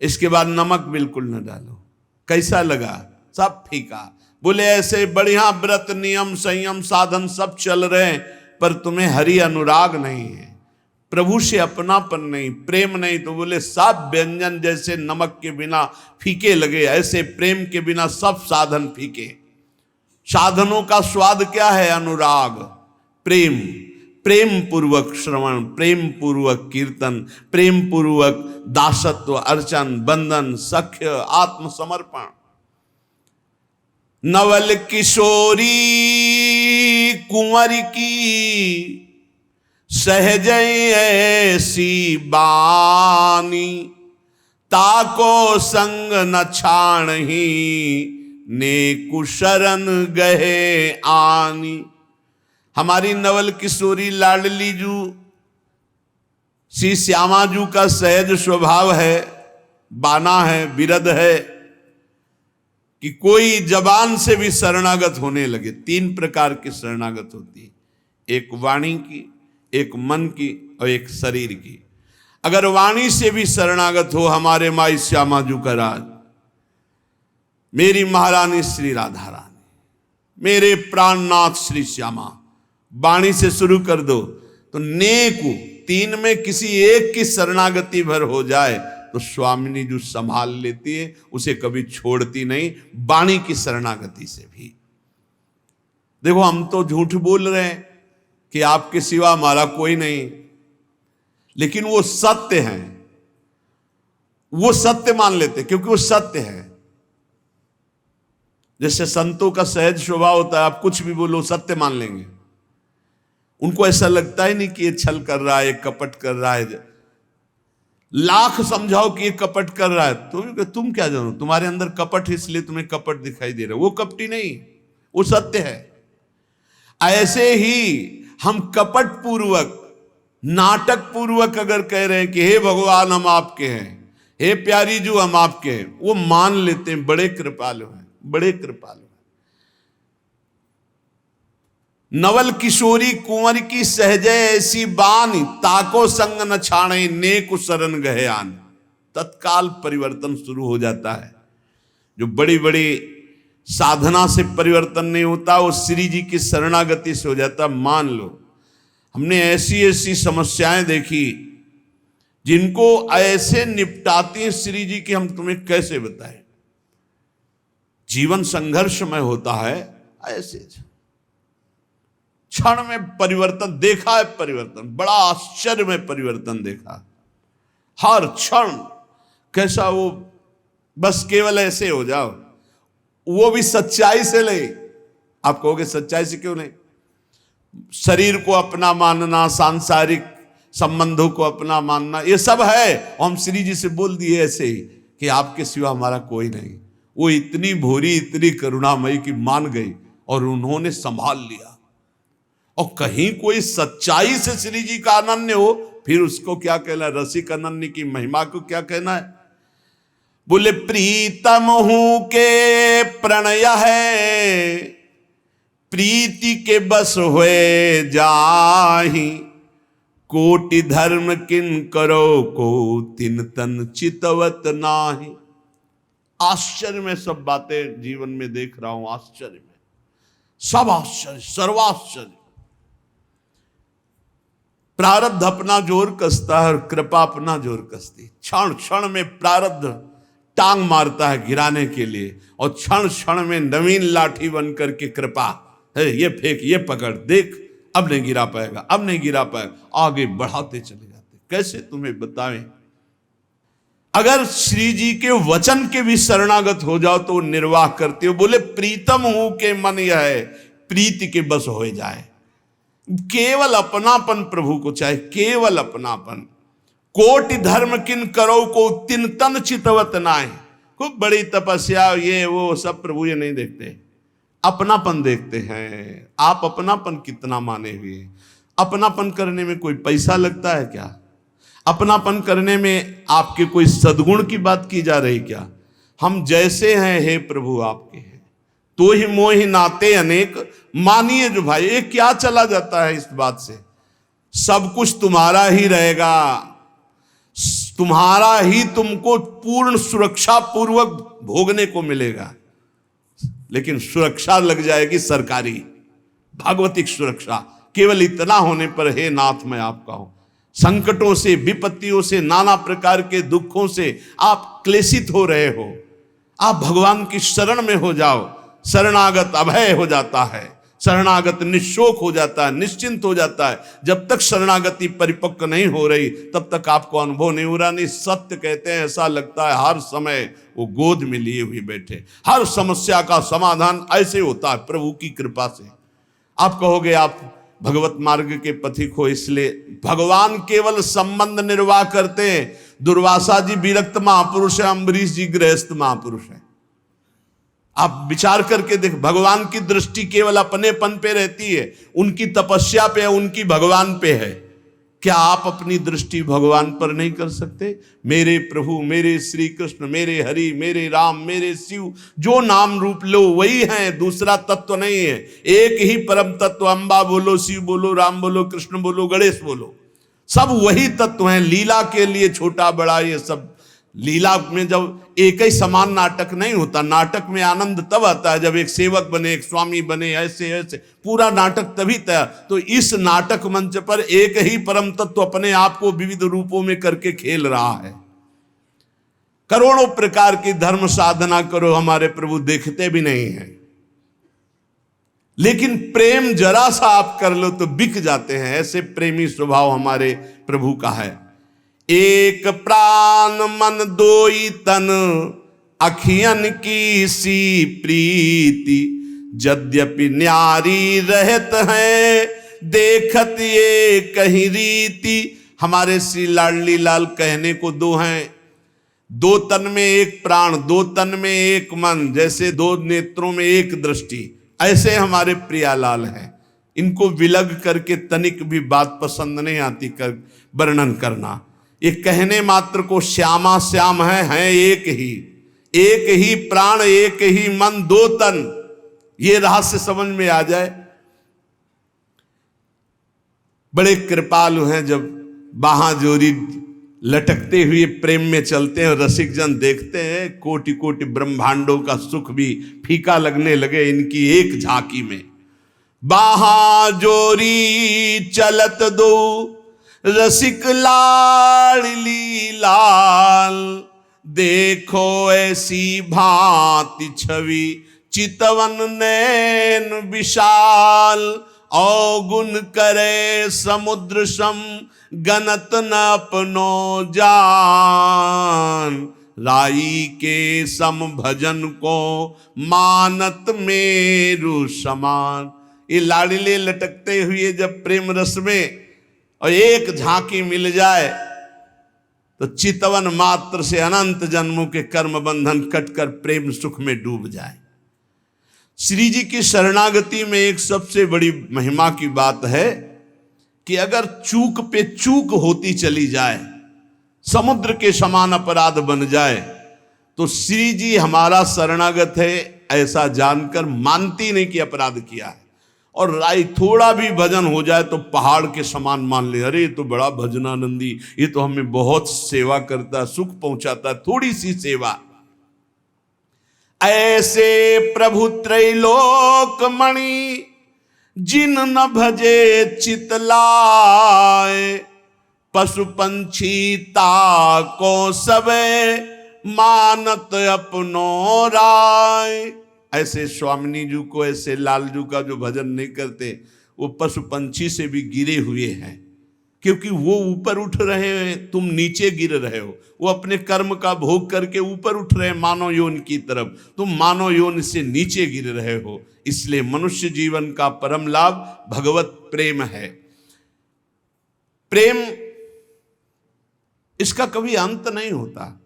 इसके बाद नमक बिल्कुल न डालो, कैसा लगा? सब फीका। बोले ऐसे बढ़िया व्रत नियम संयम साधन सब चल रहे हैं, पर तुम्हें हरि अनुराग नहीं है, प्रभु से अपनापन नहीं, प्रेम नहीं, तो बोले सब व्यंजन जैसे नमक के बिना फीके लगे, ऐसे प्रेम के बिना सब साधन फीके। साधनों का स्वाद क्या है? अनुराग, प्रेम। प्रेम पूर्वक श्रवण, प्रेम पूर्वक कीर्तन, प्रेम पूर्वक दासत्व, अर्चन, बंधन, सख्य, आत्मसमर्पण। नवल किशोरी कुंवर की सहज ऐसी बानी, ताको संग न छाणही ने कुशरण गहे आनी। हमारी नवल किशोरी लाडली जू श्री श्यामाजू का सहज स्वभाव है, बाना है, विरध है कि कोई जबान से भी शरणागत होने लगे। 3 प्रकार की शरणागत होती है, एक वाणी की, एक मन की और एक शरीर की। अगर वाणी से भी शरणागत हो हमारे माई श्यामाजू का राज, मेरी महारानी श्री राधा रानी, मेरे प्राणनाथ श्री श्यामा। वाणी से शुरू कर दो तो नेकु तीन में किसी एक की शरणागति भर हो जाए तो स्वामिनी जो संभाल लेती है, उसे कभी छोड़ती नहीं, वाणी की शरणागति से भी। देखो हम तो झूठ बोल रहे हैं कि आपके सिवा हमारा कोई नहीं, लेकिन वो सत्य है, वो सत्य मान लेते क्योंकि वो सत्य है। जैसे संतों का सहज स्वभाव होता है, आप कुछ भी बोलो सत्य मान लेंगे। उनको ऐसा लगता ही नहीं कि ये छल कर रहा है, ये कपट कर रहा है। लाख समझाओ कि ये कपट कर रहा है तो तुम क्या जानो, तुम्हारे अंदर कपट है इसलिए तुम्हें कपट दिखाई दे रहा है। वो कपटी नहीं, वो सत्य है। ऐसे ही हम कपट पूर्वक, नाटक पूर्वक अगर कह रहे हैं कि हे भगवान हम आपके हैं, हे प्यारी जो हम आपके हैं, वो मान लेते हैं। बड़े कृपालु हैं, बड़े कृपालु हैं। नवल किशोरी कुंवर की सहजय ऐसी बानी, ताको संग न छाणे नेकु शरण गहे आन। तत्काल परिवर्तन शुरू हो जाता है। जो बड़ी बड़ी साधना से परिवर्तन नहीं होता, वो श्री जी की शरणागति से हो जाता। मान लो हमने ऐसी ऐसी समस्याएं देखी जिनको ऐसे निपटाती हैं श्री जी की, हम तुम्हें कैसे बताएं। जीवन संघर्षमय होता है, ऐसे क्षण में परिवर्तन देखा है। परिवर्तन बड़ा आश्चर्य में परिवर्तन देखा। हर क्षण कैसा वो, बस केवल ऐसे हो जाओ, वो भी सच्चाई से ले। आप कहोगे सच्चाई से क्यों नहीं? शरीर को अपना मानना, सांसारिक संबंधों को अपना मानना, ये सब है। हम श्री जी से बोल दिए ऐसे ही कि आपके सिवा हमारा कोई नहीं। वो इतनी भोरी, इतनी करुणामयी की मान गई और उन्होंने संभाल लिया। और कहीं कोई सच्चाई से श्री जी का अनन्य हो, फिर उसको क्या कहना है? रसिक अनन्य की महिमा को क्या कहना है? बोले प्रीतम हूं के प्रणय है, प्रीति के बस हुए जाहि, कोटि धर्म किन करो को तिन तन चितवत नाही। आश्चर्य में सब बातें जीवन में देख रहा हूं, आश्चर्य में सब आश्चर्य, सर्वाश्चर्य। प्रारब्ध अपना जोर कसता है और कृपा अपना जोर कसती। क्षण क्षण में प्रारब्ध टांग मारता है गिराने के लिए, और क्षण क्षण में नवीन लाठी बन करके कृपा है, ये फेंक, ये पकड़, देख अब नहीं गिरा पाएगा, अब नहीं गिरा पाएगा, आगे बढ़ाते चले जाते। कैसे तुम्हें बताएं? अगर श्री जी के वचन के भी शरणागत हो जाओ तो निर्वाह करते हो। बोले प्रीतम हूं के मन यह है, प्रीति के बस हो जाए। केवल अपनापन प्रभु को चाहे, केवल अपनापन। कोटि धर्म किन करो को तिन तन चितवत नाहि। खूब बड़ी तपस्या ये वो सब प्रभु ये नहीं देखते, अपनापन देखते हैं। आप अपनापन कितना माने हुए? अपनापन करने में कोई पैसा लगता है क्या? अपनापन करने में आपके कोई सद्गुण की बात की जा रही क्या? हम जैसे हैं हे प्रभु आपके हैं, तो ही मोहि नाते अनेक। मानिए जो भाई, ये क्या चला जाता है इस बात से? सब कुछ तुम्हारा ही रहेगा, तुम्हारा ही तुमको पूर्ण सुरक्षा पूर्वक भोगने को मिलेगा। लेकिन सुरक्षा लग जाएगी सरकारी, भागवतिक सुरक्षा। केवल इतना होने पर हे नाथ मैं आपका हूं। संकटों से, विपत्तियों से, नाना प्रकार के दुखों से आप क्लेशित हो रहे हो, आप भगवान की शरण में हो जाओ। शरणागत अभय हो जाता है, शरणागत निशोक हो जाता है, निश्चिंत हो जाता है। जब तक शरणागति परिपक्व नहीं हो रही तब तक आपको अनुभव नहीं हो रहा। नहीं, सत्य कहते हैं, ऐसा लगता है हर समय वो गोद में लिए हुए बैठे। हर समस्या का समाधान ऐसे होता है प्रभु की कृपा से। आप कहोगे आप भगवत मार्ग के पथिक हो, इसलिए भगवान केवल संबंध निर्वाह करते हैं। दुर्वासा जी विरक्त महापुरुष है, अम्बरीश जी गृहस्थ महापुरुष है। आप विचार करके देख, भगवान की दृष्टि केवल अपनेपन पे रहती है, उनकी तपस्या पे है, उनकी भगवान पे है। क्या आप अपनी दृष्टि भगवान पर नहीं कर सकते? मेरे प्रभु, मेरे श्री कृष्ण, मेरे हरि, मेरे राम, मेरे शिव, जो नाम रूप लो वही है, दूसरा तत्व नहीं है। एक ही परम तत्व, अम्बा बोलो, शिव बोलो, राम बोलो, कृष्ण बोलो, गणेश बोलो, सब वही तत्व हैं। लीला के लिए छोटा बड़ा ये सब लीला में जब एक ही समान नाटक नहीं होता, नाटक में आनंद तब आता है जब एक सेवक बने, एक स्वामी बने, ऐसे ऐसे पूरा नाटक तभी तैयार। तो इस नाटक मंच पर एक ही परम तत्व अपने आप को विविध रूपों में करके खेल रहा है। करोड़ों प्रकार की धर्म साधना करो, हमारे प्रभु देखते भी नहीं हैं, लेकिन प्रेम जरा सा आप कर लो तो बिक जाते हैं। ऐसे प्रेमी स्वभाव हमारे प्रभु का है। एक प्राण मन दोई तन, अखियन की सी प्रीति, यद्यपि न्यारी रहत है, देखत ये कहीं रीति। हमारे श्री लाडली लाल कहने को दो हैं, दो तन में एक प्राण, दो तन में एक मन, जैसे दो नेत्रों में एक दृष्टि, ऐसे हमारे प्रियालाल हैं। इनको विलग करके तनिक भी बात पसंद नहीं आती कर वर्णन करना। ये कहने मात्र को श्यामा श्याम है एक ही प्राण, एक ही मन, दो तन, ये रहस्य समझ में आ जाए। बड़े कृपालु हैं, जब बाहां जोरी लटकते हुए प्रेम में चलते हैं, रसिक जन देखते हैं, कोटि कोटि ब्रह्मांडों का सुख भी फीका लगने लगे इनकी एक झांकी में। बाहां जोरी चलत दो, रसिक लाडली लाल, देखो ऐसी भांति छवि, चितवन नैन विशाल, अवगुण करे समुद्र सम, गनत न अपनो जान, राई के सम भजन को, मानत मेरु समान। ये लाडले लटकते हुए जब प्रेम रस में और एक झांकी मिल जाए तो चितवन मात्र से अनंत जन्मों के कर्म बंधन कटकर प्रेम सुख में डूब जाए। श्री जी की शरणागति में एक सबसे बड़ी महिमा की बात है कि अगर चूक पे चूक होती चली जाए, समुद्र के समान अपराध बन जाए, तो श्री जी हमारा शरणागत है ऐसा जानकर मानती नहीं कि अपराध किया है। और राय थोड़ा भी भजन हो जाए तो पहाड़ के समान मान ले, अरे ये तो बड़ा भजनानंदी, ये तो हमें बहुत सेवा करता, सुख पहुंचाता, थोड़ी सी सेवा। ऐसे प्रभु त्रैलोक मणि, जिन न भजे चितलाए, पशु पंछी ताको सबे, मानत अपनो राय। ऐसे स्वामिनी जी को, ऐसे लालजू का जो भजन नहीं करते, वो पशु पंछी से भी गिरे हुए हैं, क्योंकि वो ऊपर उठ रहे हैं, तुम नीचे गिर रहे हो। वो अपने कर्म का भोग करके ऊपर उठ रहे हैं मानव योनि की तरफ, तुम मानव योनि से नीचे गिर रहे हो। इसलिए मनुष्य जीवन का परम लाभ भगवत प्रेम है। प्रेम इसका कभी अंत नहीं होता।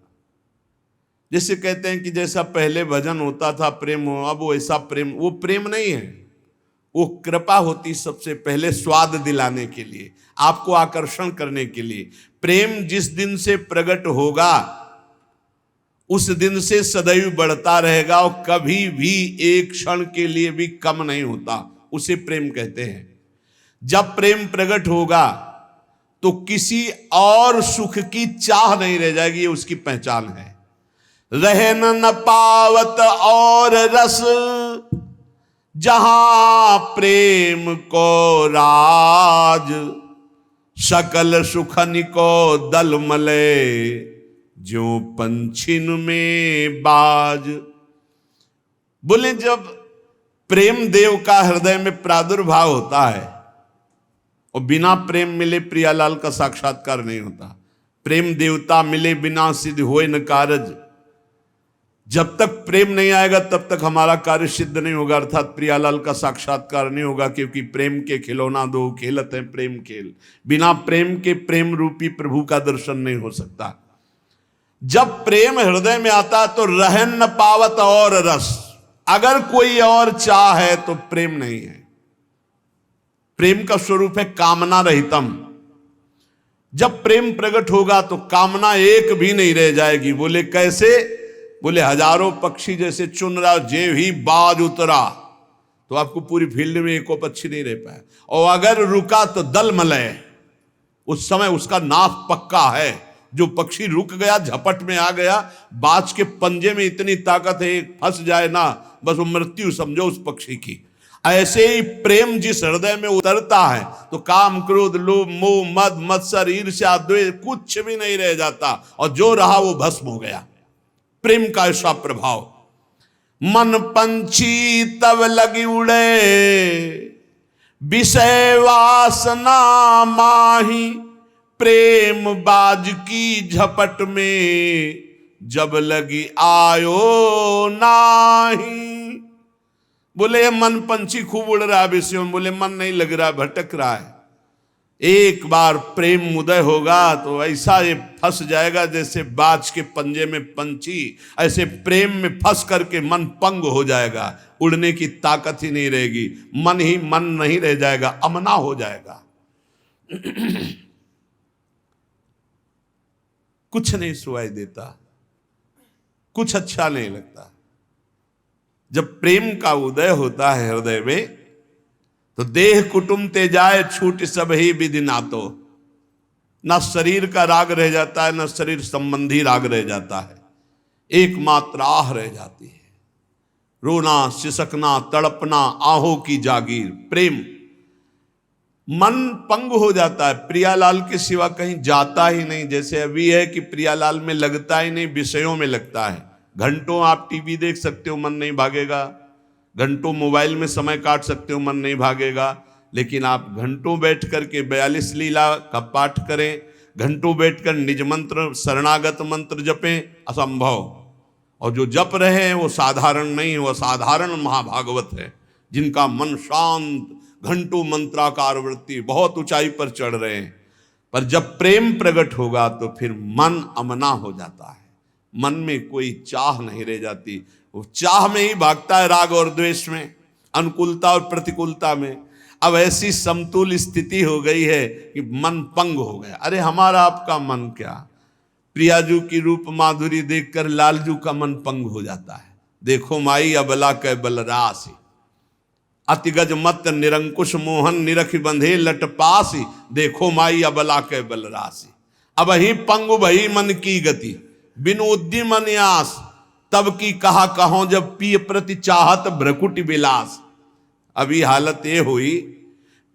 जैसे कहते हैं कि जैसा पहले भजन होता था प्रेम हो, अब वो ऐसा प्रेम, वो प्रेम नहीं है, वो कृपा होती सबसे पहले स्वाद दिलाने के लिए, आपको आकर्षण करने के लिए। प्रेम जिस दिन से प्रकट होगा उस दिन से सदैव बढ़ता रहेगा और कभी भी एक क्षण के लिए भी कम नहीं होता, उसे प्रेम कहते हैं। जब प्रेम प्रकट होगा तो किसी और सुख की चाह नहीं रह जाएगी, ये उसकी पहचान है। रहन न पावत और रस, जहां प्रेम को राज, सकल सुखन को दल मले, जो पंछिन में बाज। बोले जब प्रेम देव का हृदय में प्रादुर्भाव होता है, और बिना प्रेम मिले प्रियालाल का साक्षात्कार नहीं होता। प्रेम देवता मिले बिना सिद्ध होए न कारज। जब तक प्रेम नहीं आएगा तब तक हमारा कार्य सिद्ध नहीं होगा, अर्थात प्रियालाल का साक्षात्कार नहीं होगा, क्योंकि प्रेम के खिलौना दो खेलत है प्रेम खेल। बिना प्रेम के प्रेम रूपी प्रभु का दर्शन नहीं हो सकता। जब प्रेम हृदय में आता तो रहन न पावत और रस, अगर कोई और चाह है तो प्रेम नहीं है। प्रेम का स्वरूप है कामना रहितम। जब प्रेम प्रकट होगा तो कामना एक भी नहीं रह जाएगी। बोले कैसे? बोले हजारों पक्षी जैसे चुन रहा, जे ही बाज उतरा तो आपको पूरी फील्ड में एक पक्षी नहीं रह पाया, और अगर रुका तो दल मलय, उस समय उसका नाश पक्का है, जो पक्षी रुक गया, झपट में आ गया, बाज के पंजे में इतनी ताकत है, फंस जाए ना बस वो मृत्यु समझो उस पक्षी की। ऐसे ही प्रेम जिस हृदय में उतरता है तो काम, क्रोध, लोभ, मोह, मद, मत्सर, ईर्ष्या, द्वेष कुछ भी नहीं रह जाता, और जो रहा वो भस्म हो गया। प्रेम का ऐसा प्रभाव। मन पंछी तब लगी उड़े, विषय वासना माही, प्रेम बाज की झपट में, जब लगी आयो नाही। बोले मन पंछी खूब उड़ रहा है विषयों में, बोले मन नहीं लग रहा, भटक रहा है। एक बार प्रेम उदय होगा तो ऐसा ये फंस जाएगा जैसे बाज के पंजे में पंछी, ऐसे प्रेम में फंस करके मन पंग हो जाएगा, उड़ने की ताकत ही नहीं रहेगी, मन ही मन नहीं रह जाएगा, अमना हो जाएगा। कुछ नहीं सुनाई देता, कुछ अच्छा नहीं लगता। जब प्रेम का उदय होता है हृदय में तो देह कुटुंब ते जाए, छूट सब ही विधि नातो। न शरीर का राग रह जाता है, न शरीर संबंधी राग रह जाता है, एकमात्र आह रह जाती है। रोना, सिसकना, तड़पना, आहों की जागीर, प्रेम। मन पंग हो जाता है, प्रियालाल के सिवा कहीं जाता ही नहीं। जैसे अभी है कि प्रियालाल में लगता ही नहीं, विषयों में लगता है। घंटों आप टीवी देख सकते हो, मन नहीं भागेगा। घंटों मोबाइल में समय काट सकते हो, मन नहीं भागेगा। लेकिन आप घंटों बैठ कर के 42 लीला का पाठ करें, घंटों बैठकर निज मंत्र, शरणागत मंत्र जपें, असंभव। और जो जप रहे हैं वो साधारण नहीं, वो असाधारण महाभागवत है, जिनका मन शांत, घंटों मंत्राकार वृत्ति, बहुत ऊंचाई पर चढ़ रहे हैं। पर जब प्रेम प्रकट होगा तो फिर मन अमना हो जाता है, मन में कोई चाह नहीं रह जाती। वो चाह में ही भागता है, राग और द्वेष में, अनुकूलता और प्रतिकूलता में। अब ऐसी समतुल स्थिति हो गई है कि मन पंग हो गया। अरे हमारा आपका मन क्या, प्रियाजू की रूप माधुरी देखकर लालजू का मन पंग हो जाता है। देखो माई अबला कै बलरासी, अतिगज मत निरंकुश मोहन, निरख बंधे लट पासी। देखो माई अबला कै बलरासी, अब ही पंग भई मन की गति, बिन उद्यम न्यास, तब की कहा कहो जब पिय प्रति चाहत भ्रकुटि विलास। अभी हालत ये हुई,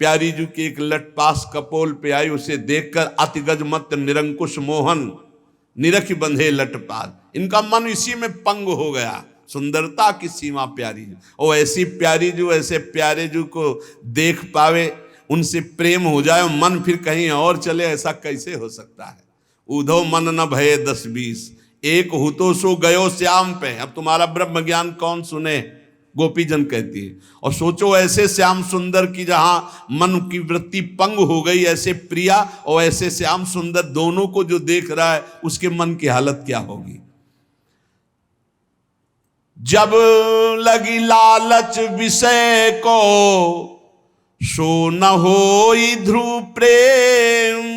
प्यारी जी की एक लटपास कपोल पे आई, उसे देखकर अतिगज मत निरंकुश मोहन, निरख बंधे लटपास, इनका मन इसी में पंग हो गया। सुंदरता की सीमा प्यारी जी, और ऐसी प्यारी जो ऐसे प्यारे जो को देख पावे, उनसे प्रेम हो जाए, मन फिर कहीं और चले, ऐसा कैसे हो सकता है। उधो मन न भये 10-20, एक हु तो सो गयो श्याम पे। अब तुम्हारा ब्रह्म ज्ञान कौन सुने, गोपीजन कहती है। और सोचो ऐसे श्याम सुंदर की जहां मन की वृत्ति पंग हो गई, ऐसे प्रिया और ऐसे श्याम सुंदर दोनों को जो देख रहा है, उसके मन की हालत क्या होगी। जब लगी लालच विषय को, सो न होई ध्रुव प्रेम,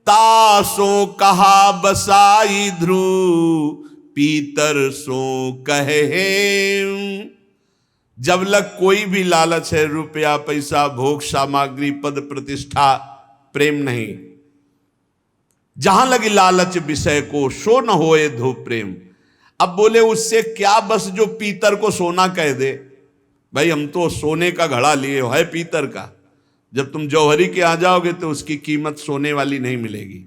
तासो कहा बसाई ध्रुव, पीतर सो कहे। जब लग कोई भी लालच है, रुपया, पैसा, भोग सामग्री, पद प्रतिष्ठा, प्रेम नहीं। जहां लगी लालच विषय को, सो न होए ध्रुव प्रेम। अब बोले उससे क्या, बस जो पीतर को सोना कह दे। भाई हम तो सोने का घड़ा लिए है पीतर का, जब तुम जौहरी के आ जाओगे तो उसकी कीमत सोने वाली नहीं मिलेगी।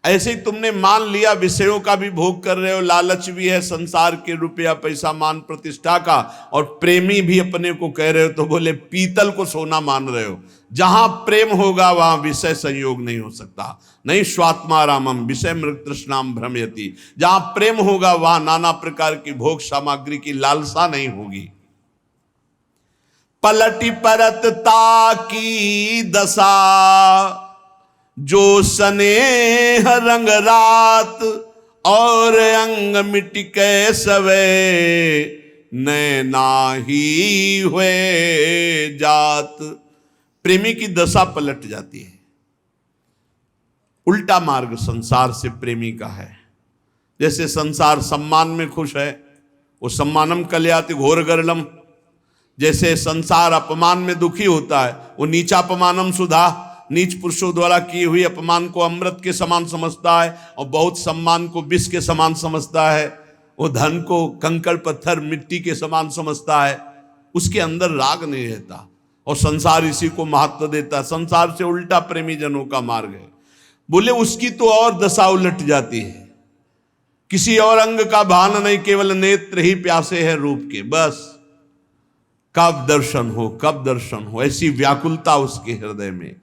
ऐसे ही तुमने मान लिया विषयों का भी भोग कर रहे हो, लालच भी है संसार के, रुपया पैसा मान प्रतिष्ठा का, और प्रेमी भी अपने को कह रहे हो, तो बोले पीतल को सोना मान रहे हो। जहां प्रेम होगा वहां विषय संयोग नहीं हो सकता। नहीं स्वात्मारामम विषय मृग तृष्णाम भ्रमयति, जहां प्रेम होगा वहां नाना प्रकार की भोग सामग्री की लालसा नहीं होगी। पलटी परतता की दशा, जो स्नेह रंग रात, और अंग मिट के सवे, नैना ही हुए जात। प्रेमी की दशा पलट जाती है, उल्टा मार्ग संसार से प्रेमी का है। जैसे संसार सम्मान में खुश है, वो सम्मानम कल्याति घोर गरलम। जैसे संसार अपमान में दुखी होता है, वो नीचा अपमानम सुधा। नीच पुरुषों द्वारा की हुई अपमान को अमृत के समान समझता है और बहुत सम्मान को विष के समान समझता है, वो धन को कंकड़ पत्थर मिट्टी के समान समझता है, उसके अंदर राग नहीं रहता और संसार इसी को महत्व देता। संसार से उल्टा प्रेमी जनों का मार्ग है। बोले उसकी तो और दशा उलट जाती है, किसी और अंग का भान नहीं, केवल नेत्र ही प्यासे है रूप के, बस कब दर्शन हो, कब दर्शन हो, ऐसी व्याकुलता उसके हृदय में।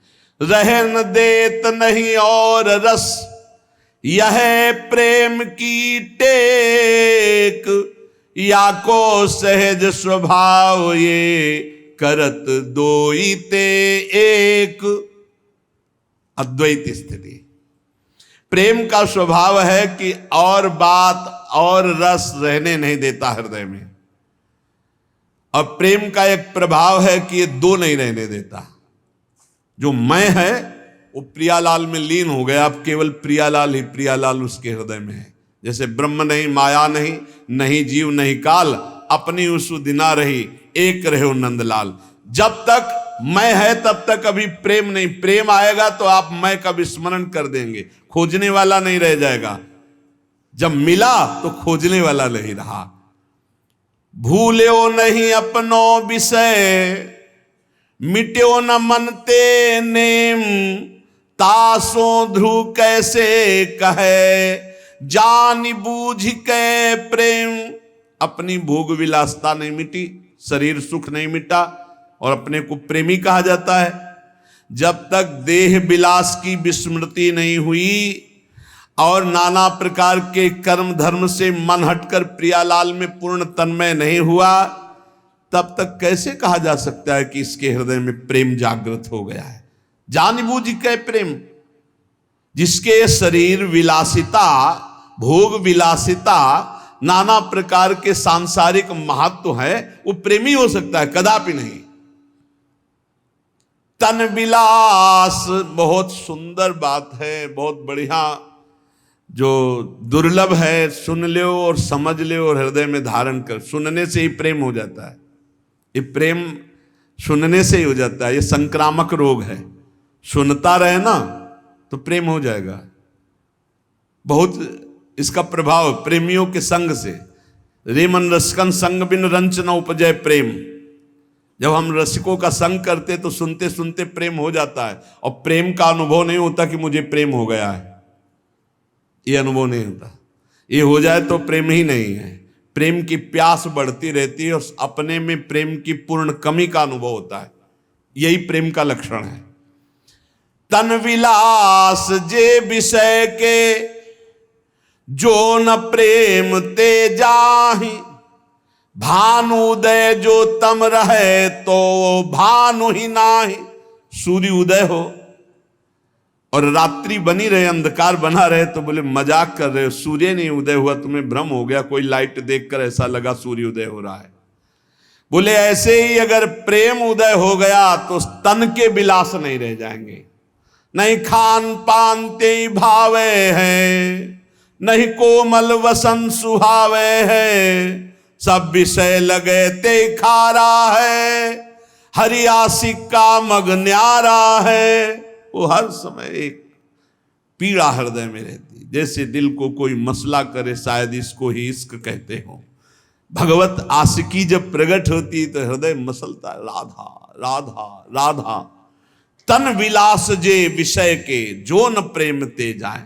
रह न देत नहीं और रस, यह प्रेम की टेक, या को सहज स्वभाव ये करत दोई ते एक। अद्वैत स्थिति। प्रेम का स्वभाव है कि और बात और रस रहने नहीं देता हृदय में, और प्रेम का एक प्रभाव है कि ये दो नहीं रहने देता। जो मैं है वो प्रियालाल में लीन हो गया, अब केवल प्रियालाल ही प्रियालाल उसके हृदय में है। जैसे ब्रह्म नहीं, माया नहीं, नहीं जीव नहीं काल, अपनी उस दिना रही, एक रहे नंदलाल। जब तक मैं है तब तक अभी प्रेम नहीं, प्रेम आएगा तो आप मैं का विस्मरण कर देंगे, खोजने वाला नहीं रह जाएगा। जब मिला तो खोजने वाला नहीं रहा। भूल्यो नहीं अपनो विषय, मिट्यो न मन ते नेम, तासो ध्रुव कैसे कहे, जान बूझ के प्रेम। अपनी भोग विलासता नहीं मिटी, शरीर सुख नहीं मिटा, और अपने को प्रेमी कहा जाता है। जब तक देह विलास की विस्मृति नहीं हुई और नाना प्रकार के कर्म धर्म से मन हटकर प्रियालाल में पूर्ण तन्मय नहीं हुआ, तब तक कैसे कहा जा सकता है कि इसके हृदय में प्रेम जागृत हो गया है। जानबूझ के प्रेम, जिसके शरीर विलासिता, भोग विलासिता, नाना प्रकार के सांसारिक महत्व है, वो प्रेमी हो सकता है? कदापि नहीं। तन विलास बहुत सुंदर बात है, बहुत बढ़िया, जो दुर्लभ है। सुन लो और समझ लो और हृदय में धारण कर। सुनने से ही प्रेम हो जाता है, ये प्रेम सुनने से ही हो जाता है। ये संक्रामक रोग है, सुनता रहे ना तो प्रेम हो जाएगा। बहुत इसका प्रभाव प्रेमियों के संग से। रेमन रसकन संग बिन रंच न उपजय प्रेम। जब हम रसिकों का संग करते तो सुनते सुनते प्रेम हो जाता है, और प्रेम का अनुभव नहीं होता कि मुझे प्रेम हो गया है, ये अनुभव नहीं होता। ये हो जाए तो प्रेम ही नहीं है। प्रेम की प्यास बढ़ती रहती है और अपने में प्रेम की पूर्ण कमी का अनुभव होता है। यही प्रेम का लक्षण है। तन विलास जे विषय के, जो न प्रेम ते जाहि, भानुदय जो तम रहे तो भानु ही नाही। सूर्य उदय हो और रात्रि बनी रहे, अंधकार बना रहे, तो बोले मजाक कर रहे हो, सूर्य नहीं उदय हुआ, तुम्हें भ्रम हो गया, कोई लाइट देखकर ऐसा लगा सूर्य उदय हो रहा है। बोले ऐसे ही अगर प्रेम उदय हो गया तो तन के विलास नहीं रह जाएंगे। नहीं खान पान ते भावे है, नहीं कोमल वसन सुहावे है, सब विषय लगे ते खारा है, हरि आशिक का मग न्यारा है। वो हर समय एक पीड़ा हृदय में रहती, जैसे दिल को कोई मसला करे, शायद इसको ही इश्क कहते हो। भगवत आशिकी जब प्रकट होती तो हृदय मसलता है, राधा राधा राधा। तन विलास जे विषय के, जो न प्रेम ते जाए।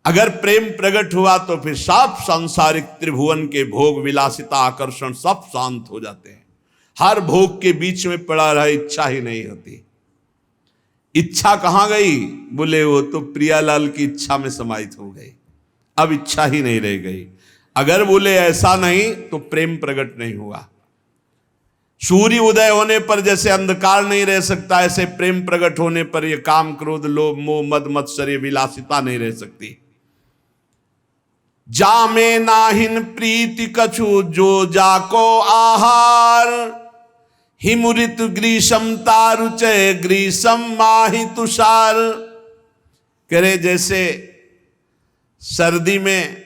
अगर प्रेम प्रकट हुआ तो फिर सब सांसारिक त्रिभुवन के भोग विलासिता आकर्षण सब शांत हो जाते हैं। हर भोग के बीच में पड़ा रहा, इच्छा ही नहीं होती। इच्छा कहां गई? बोले वो तो प्रियालाल की इच्छा में समाहित हो गई, अब इच्छा ही नहीं रह गई। अगर बोले ऐसा नहीं तो प्रेम प्रकट नहीं हुआ। सूर्य उदय होने पर जैसे अंधकार नहीं रह सकता, ऐसे प्रेम प्रकट होने पर यह काम क्रोध लोभ मोह मद मत्सर्य विलासिता नहीं रह सकती। जामे नाहिन प्रीति कछु, जो जाको आहार, हिमुरित ग्रीष्म तारुचय, ग्रीष्म माहि तुषार। करे जैसे सर्दी में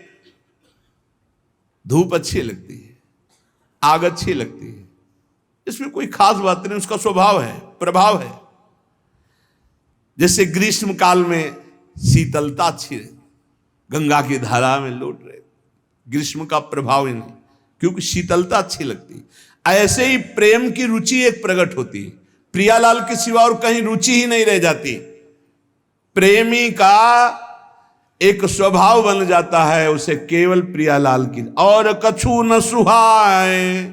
धूप अच्छी लगती है, आग अच्छी लगती है, इसमें कोई खास बात नहीं, उसका स्वभाव है, प्रभाव है। जैसे ग्रीष्म काल में शीतलता थी, गंगा की धारा में लौट रहे, ग्रीष्म का प्रभाव ही नहीं, क्योंकि शीतलता अच्छी लगती। ऐसे ही प्रेम की रुचि एक प्रकट होती है, प्रियालाल के सिवा और कहीं रुचि ही नहीं रह जाती। प्रेमी का एक स्वभाव बन जाता है, उसे केवल प्रियालाल की और कछु न सुहाए,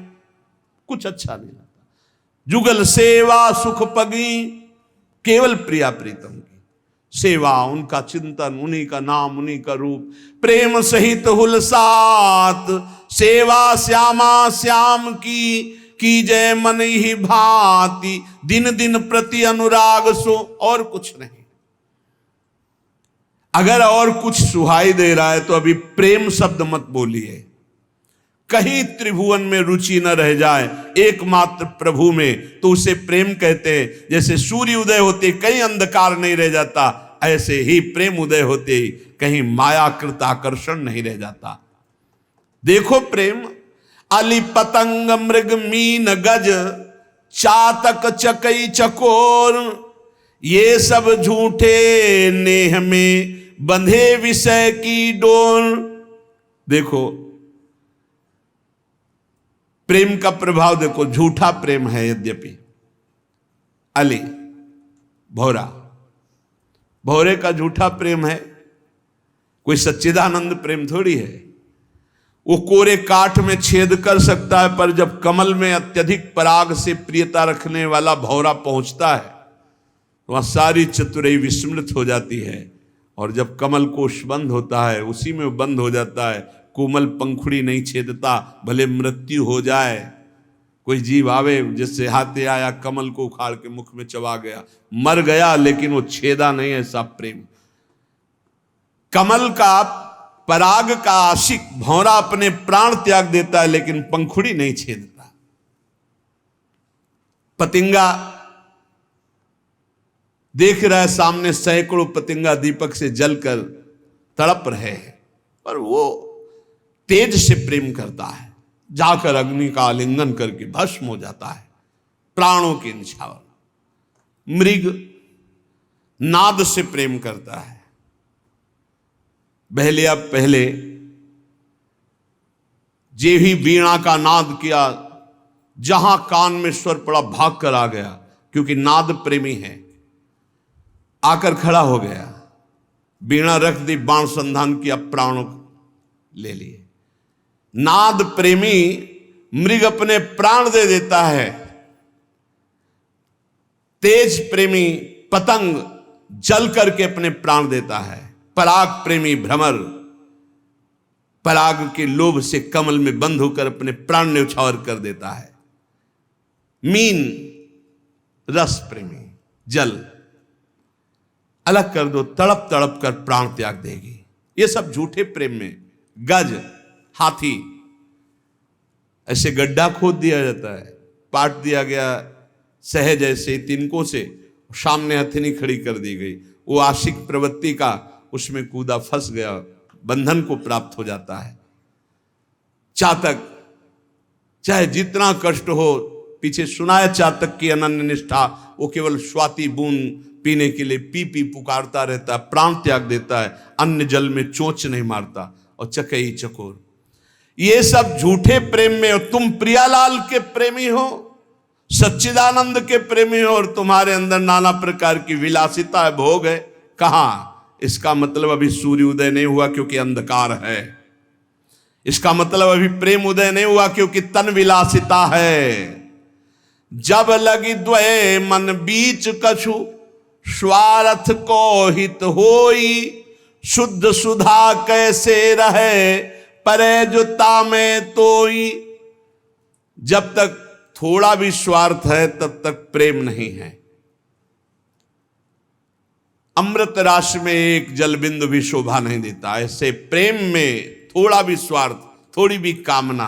कुछ अच्छा नहीं लगता। जुगल सेवा सुख पगी, केवल प्रिया प्रीतम की सेवा, उनका चिंतन, उन्हीं का नाम, उन्हीं का रूप, प्रेम सहित हुलसात, सेवा श्यामा श्याम की जय मन ही भांति, दिन दिन प्रति अनुराग सो, और कुछ नहीं। अगर और कुछ सुहाई दे रहा है तो अभी प्रेम शब्द मत बोलिए, कहीं त्रिभुवन में रुचि न रह जाए, एकमात्र प्रभु में, तो उसे प्रेम कहते हैं। जैसे सूर्य उदय होते कहीं अंधकार नहीं रह जाता, ऐसे ही प्रेम उदय होते कहीं मायाकृत आकर्षण नहीं रह जाता। देखो प्रेम, अली पतंग मृग मीन गज, चातक चकई चकोर, ये सब झूठे नेह में बंधे विषय की डोर। देखो प्रेम का प्रभाव देखो, झूठा प्रेम है यद्यपि। अली भौरा, भौरे का झूठा प्रेम है, कोई सच्चिदानंद प्रेम थोड़ी है। वो कोरे काठ में छेद कर सकता है, पर जब कमल में अत्यधिक पराग से प्रियता रखने वाला भौरा पहुंचता है तो वहां सारी चतुराई विस्मृत हो जाती है, और जब कमल कोश बंद होता है उसी में बंद हो जाता है। कोमल पंखुड़ी नहीं छेदता, भले मृत्यु हो जाए। कोई जीव आवे, जिससे हाथे आया, कमल को उखाड़ के मुख में चबा गया, मर गया, लेकिन वो छेदा नहीं। ऐसा प्रेम, कमल का पराग का आशिक भौरा अपने प्राण त्याग देता है, लेकिन पंखुड़ी नहीं छेदता। पतिंगा देख रहा है सामने सैकड़ों पतिंगा दीपक से जलकर तड़प रहे हैं, पर वो तेज से प्रेम करता है, जाकर अग्नि का आलिंगन करके भस्म हो जाता है, प्राणों के निछावर। मृग नाद से प्रेम करता है। बहलिया पहले जे ही वीणा का नाद किया, जहां कान में स्वर पड़ा भाग कर आ गया, क्योंकि नाद प्रेमी है। आकर खड़ा हो गया, वीणा रख दी, बाण संधान किया, प्राणों ले लिए। नाद प्रेमी मृग अपने प्राण दे देता है, तेज प्रेमी पतंग जल करके अपने प्राण देता है, पराग प्रेमी भ्रमर पराग के लोभ से कमल में बंद होकर अपने प्राण न्यौछावर कर देता है। मीन रस प्रेमी जल अलग कर दो, तड़प तड़प कर प्राण त्याग देगी। ये सब झूठे प्रेम में। गज हाथी, ऐसे गड्ढा खोद दिया जाता है, पाट दिया गया सहज ऐसे तिनकों से, सामने हथनी खड़ी कर दी गई, वो आशिक प्रवृत्ति का उसमें कूदा, फंस गया, बंधन को प्राप्त हो जाता है। चातक, चाहे जितना कष्ट हो, पीछे सुना है चातक की अनन्य निष्ठा, वो केवल स्वाति बूंद पीने के लिए पी पी पुकारता रहता है, प्राण त्याग देता है, अन्य जल में चोंच नहीं मारता। और चकई चकोर, ये सब झूठे प्रेम में हो। तुम प्रियालाल के प्रेमी हो, सच्चिदानंद के प्रेमी हो, और तुम्हारे अंदर नाना प्रकार की विलासिता है, भोग है। कहां? इसका मतलब अभी सूर्य उदय नहीं हुआ, क्योंकि अंधकार है। इसका मतलब अभी प्रेम उदय नहीं हुआ, क्योंकि तन विलासिता है। जब लगी द्वय मन बीच कछु, स्वार्थ को हित होई, शुद्ध सुधा कैसे रहे, परे जुता में तोई। जब तक थोड़ा भी स्वार्थ है तब तक प्रेम नहीं है। अमृत राशि में एक जल बिंदु भी शोभा नहीं देता। ऐसे प्रेम में थोड़ा भी स्वार्थ, थोड़ी भी कामना,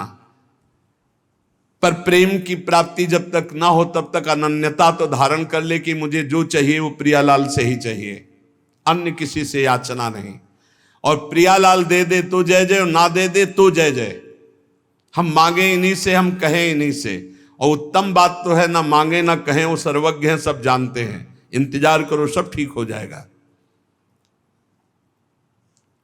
पर प्रेम की प्राप्ति जब तक ना हो तब तक अनन्यता तो धारण कर ले कि मुझे जो चाहिए वो प्रियालाल से ही चाहिए, अन्य किसी से याचना नहीं। और प्रियालाल दे दे तो जय जय, ना दे दे तो जय जय। हम मांगे इन्हीं से, हम कहें इन्हीं से। और उत्तम बात तो है, ना मांगे ना कहें, वो सर्वज्ञ हैं, सब जानते हैं। इंतजार करो, सब ठीक हो जाएगा।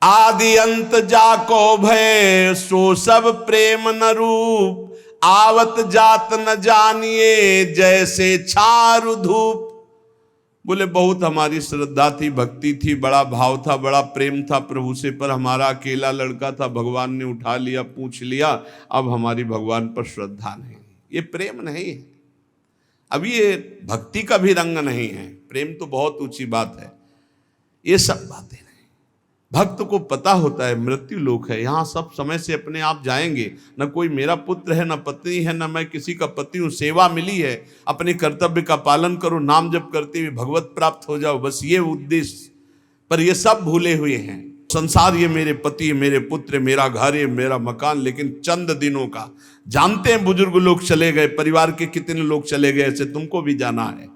आदि अंत जाको भय, सो सब प्रेम न रूप, आवत जात न जानिए, जैसे छारु धूप। बोले बहुत हमारी श्रद्धा थी, भक्ति थी, बड़ा भाव था, बड़ा प्रेम था प्रभु से, पर हमारा अकेला लड़का था, भगवान ने उठा लिया, पूछ लिया, अब हमारी भगवान पर श्रद्धा नहीं। ये प्रेम नहीं है, अब ये भक्ति का भी रंग नहीं है। प्रेम तो बहुत ऊंची बात है, ये सब बातें नहीं। भक्त को पता होता है मृत्यु लोक है, यहाँ सब समय से अपने आप जाएंगे, न कोई मेरा पुत्र है, न पत्नी है, न मैं किसी का पति हूँ, सेवा मिली है, अपने कर्तव्य का पालन करो, नाम जप करते हुए भगवत प्राप्त हो जाओ, बस ये उद्देश्य। पर ये सब भूले हुए हैं। संसार ये मेरे पति, मेरे पुत्र, मेरा घर, ये मेरा मकान, लेकिन चंद दिनों का। जानते हैं बुजुर्ग लोग चले गए, परिवार के कितने लोग चले गए, ऐसे तुमको भी जाना है।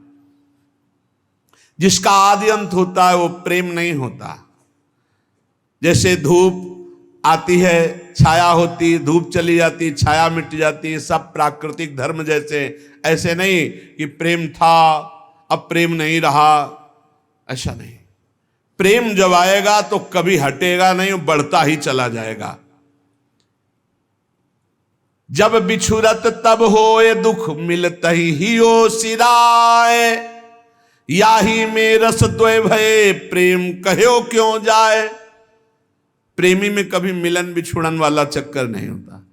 जिसका आदि अंत होता है वो प्रेम नहीं होता। जैसे धूप आती है, छाया होती, धूप चली जाती, छाया मिट जाती, सब प्राकृतिक धर्म जैसे। ऐसे नहीं कि प्रेम था अब प्रेम नहीं रहा, ऐसा नहीं। प्रेम जब आएगा तो कभी हटेगा नहीं, बढ़ता ही चला जाएगा। जब बिछुरत तब होए दुख, मिलत ही हो सिराय, याही में रस द्वय भय, प्रेम कहो क्यों जाए। प्रेमी में कभी मिलन बिछुड़न वाला चक्कर नहीं होता।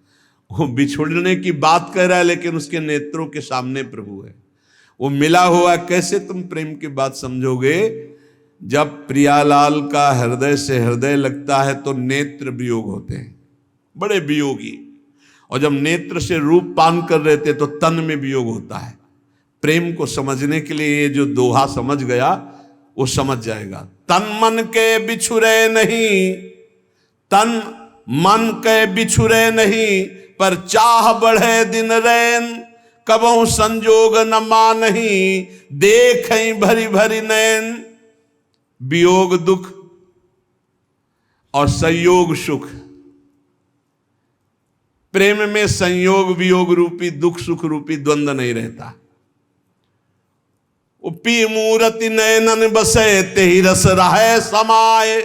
वो बिछुड़ने की बात कर रहा है, लेकिन उसके नेत्रों के सामने प्रभु है। वो मिला हुआ, कैसे तुम प्रेम की बात समझोगे? जब प्रियालाल का हृदय से हृदय लगता है तो नेत्र वियोग होते हैं, बड़े वियोगी। और जब नेत्र से रूप पान कर रहे थे तो तन में वियोग होता है। प्रेम को समझने के लिए ये जो दोहा समझ गया वो समझ जाएगा। तन मन के बिछुरे नहीं, तन मन के बिछुरे नहीं, पर चाह बढ़े दिन रैन, कबहु संजोग न मानही, देखें भरी भरी नैन। वियोग दुख और संयोग सुख। प्रेम में संयोग वियोग रूपी दुख सुख रूपी द्वंद्व नहीं रहता। पी मूरति नयनन बसे, तेहि रस रहे समाये,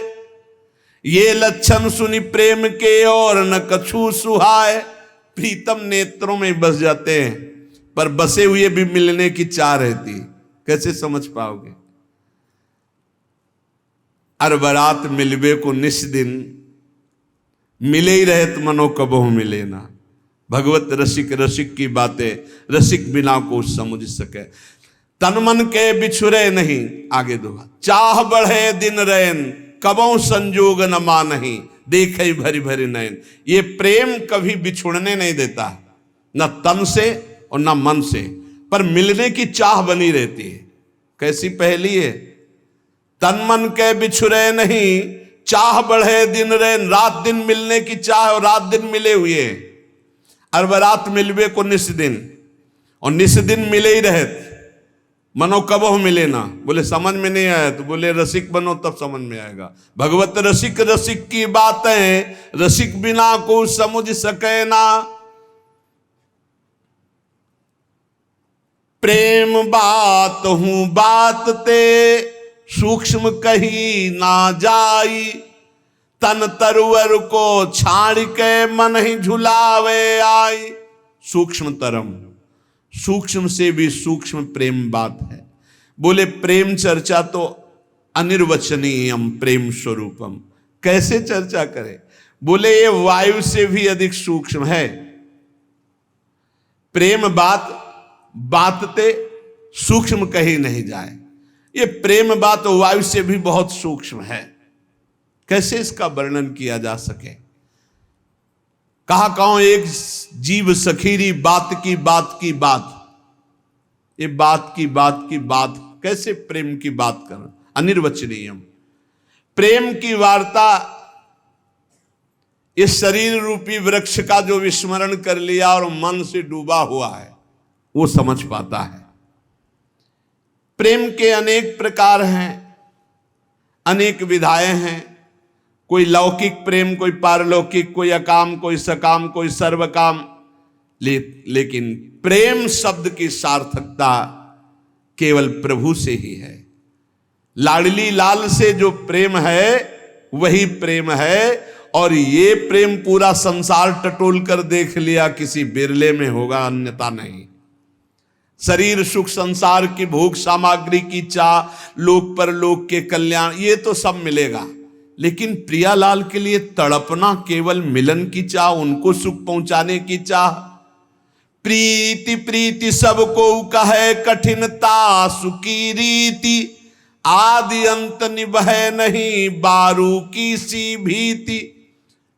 ये लक्षण सुनि प्रेम के और न कछु सुहाए। प्रीतम नेत्रों में बस जाते हैं, पर बसे हुए भी मिलने की चाह रहती। कैसे समझ पाओगे? अर बरात मिलबे को निस दिन, मिले ही रहे तो मनो कबहु मिले ना। भगवत रसिक रसिक की बातें, रसिक बिना को समझ सके। तन मन के बिछुरे नहीं, आगे दोहा, चाह बढ़े दिन रैन, कबहु संजोग न मानही, देखे भरी भरी नयन। ये प्रेम कभी बिछुड़ने नहीं देता, न तन से और न मन से, पर मिलने की चाह बनी रहती है। कैसी पहेली है? तन मन के बिछुरे नहीं, चाह बढ़े दिन रैन। रात दिन मिलने की चाह और रात दिन मिले हुए। अरब रात मिलबे को निस दिन, और निस दिन मिले ही रहत, मनो कबहु मिले ना। बोले समझ में नहीं आया तो बोले रसिक बनो तब समझ में आएगा। भगवत रसिक रसिक की बातें, रसिक बिना को समझ सके ना। प्रेम बात हूं बात ते, सूक्ष्म कही ना जाई, तन तरुवर को छाड़ के मन ही झुलावे आई। सूक्ष्म तरम, सूक्ष्म से भी सूक्ष्म प्रेम बात है। बोले प्रेम चर्चा तो अनिर्वचनीयम प्रेम स्वरूपम। कैसे चर्चा करें? बोले ये वायु से भी अधिक सूक्ष्म है। प्रेम बात बातते सूक्ष्म कही नहीं जाए। ये प्रेम बात वायु से भी बहुत सूक्ष्म है। कैसे इसका वर्णन किया जा सके? कहा कहूं एक जीव सखीरी बात की बात की बात। ये बात की बात की बात कैसे प्रेम की बात कर? अनिर्वचनीयम। प्रेम की वार्ता इस शरीर रूपी वृक्ष का जो विस्मरण कर लिया और मन से डूबा हुआ है वो समझ पाता है। प्रेम के अनेक प्रकार हैं, अनेक विधाएं हैं। कोई लौकिक प्रेम, कोई पारलौकिक, कोई अकाम, कोई सकाम, कोई सर्वकाम। लेकिन प्रेम शब्द की सार्थकता केवल प्रभु से ही है। लाडली लाल से जो प्रेम है वही प्रेम है। और ये प्रेम पूरा संसार टटोल कर देख लिया, किसी बिरले में होगा, अन्यथा नहीं। शरीर सुख, संसार की भोग सामग्री की चाह, लोक परलोक के कल्याण, ये तो सब मिलेगा। लेकिन प्रियालाल के लिए तड़पना, केवल मिलन की चाह, उनको सुख पहुंचाने की चाह। प्रीति प्रीति सबको कहे, कठिनता सुखी रीति, आदि अंत निभय नहीं, बारू की सी भीति।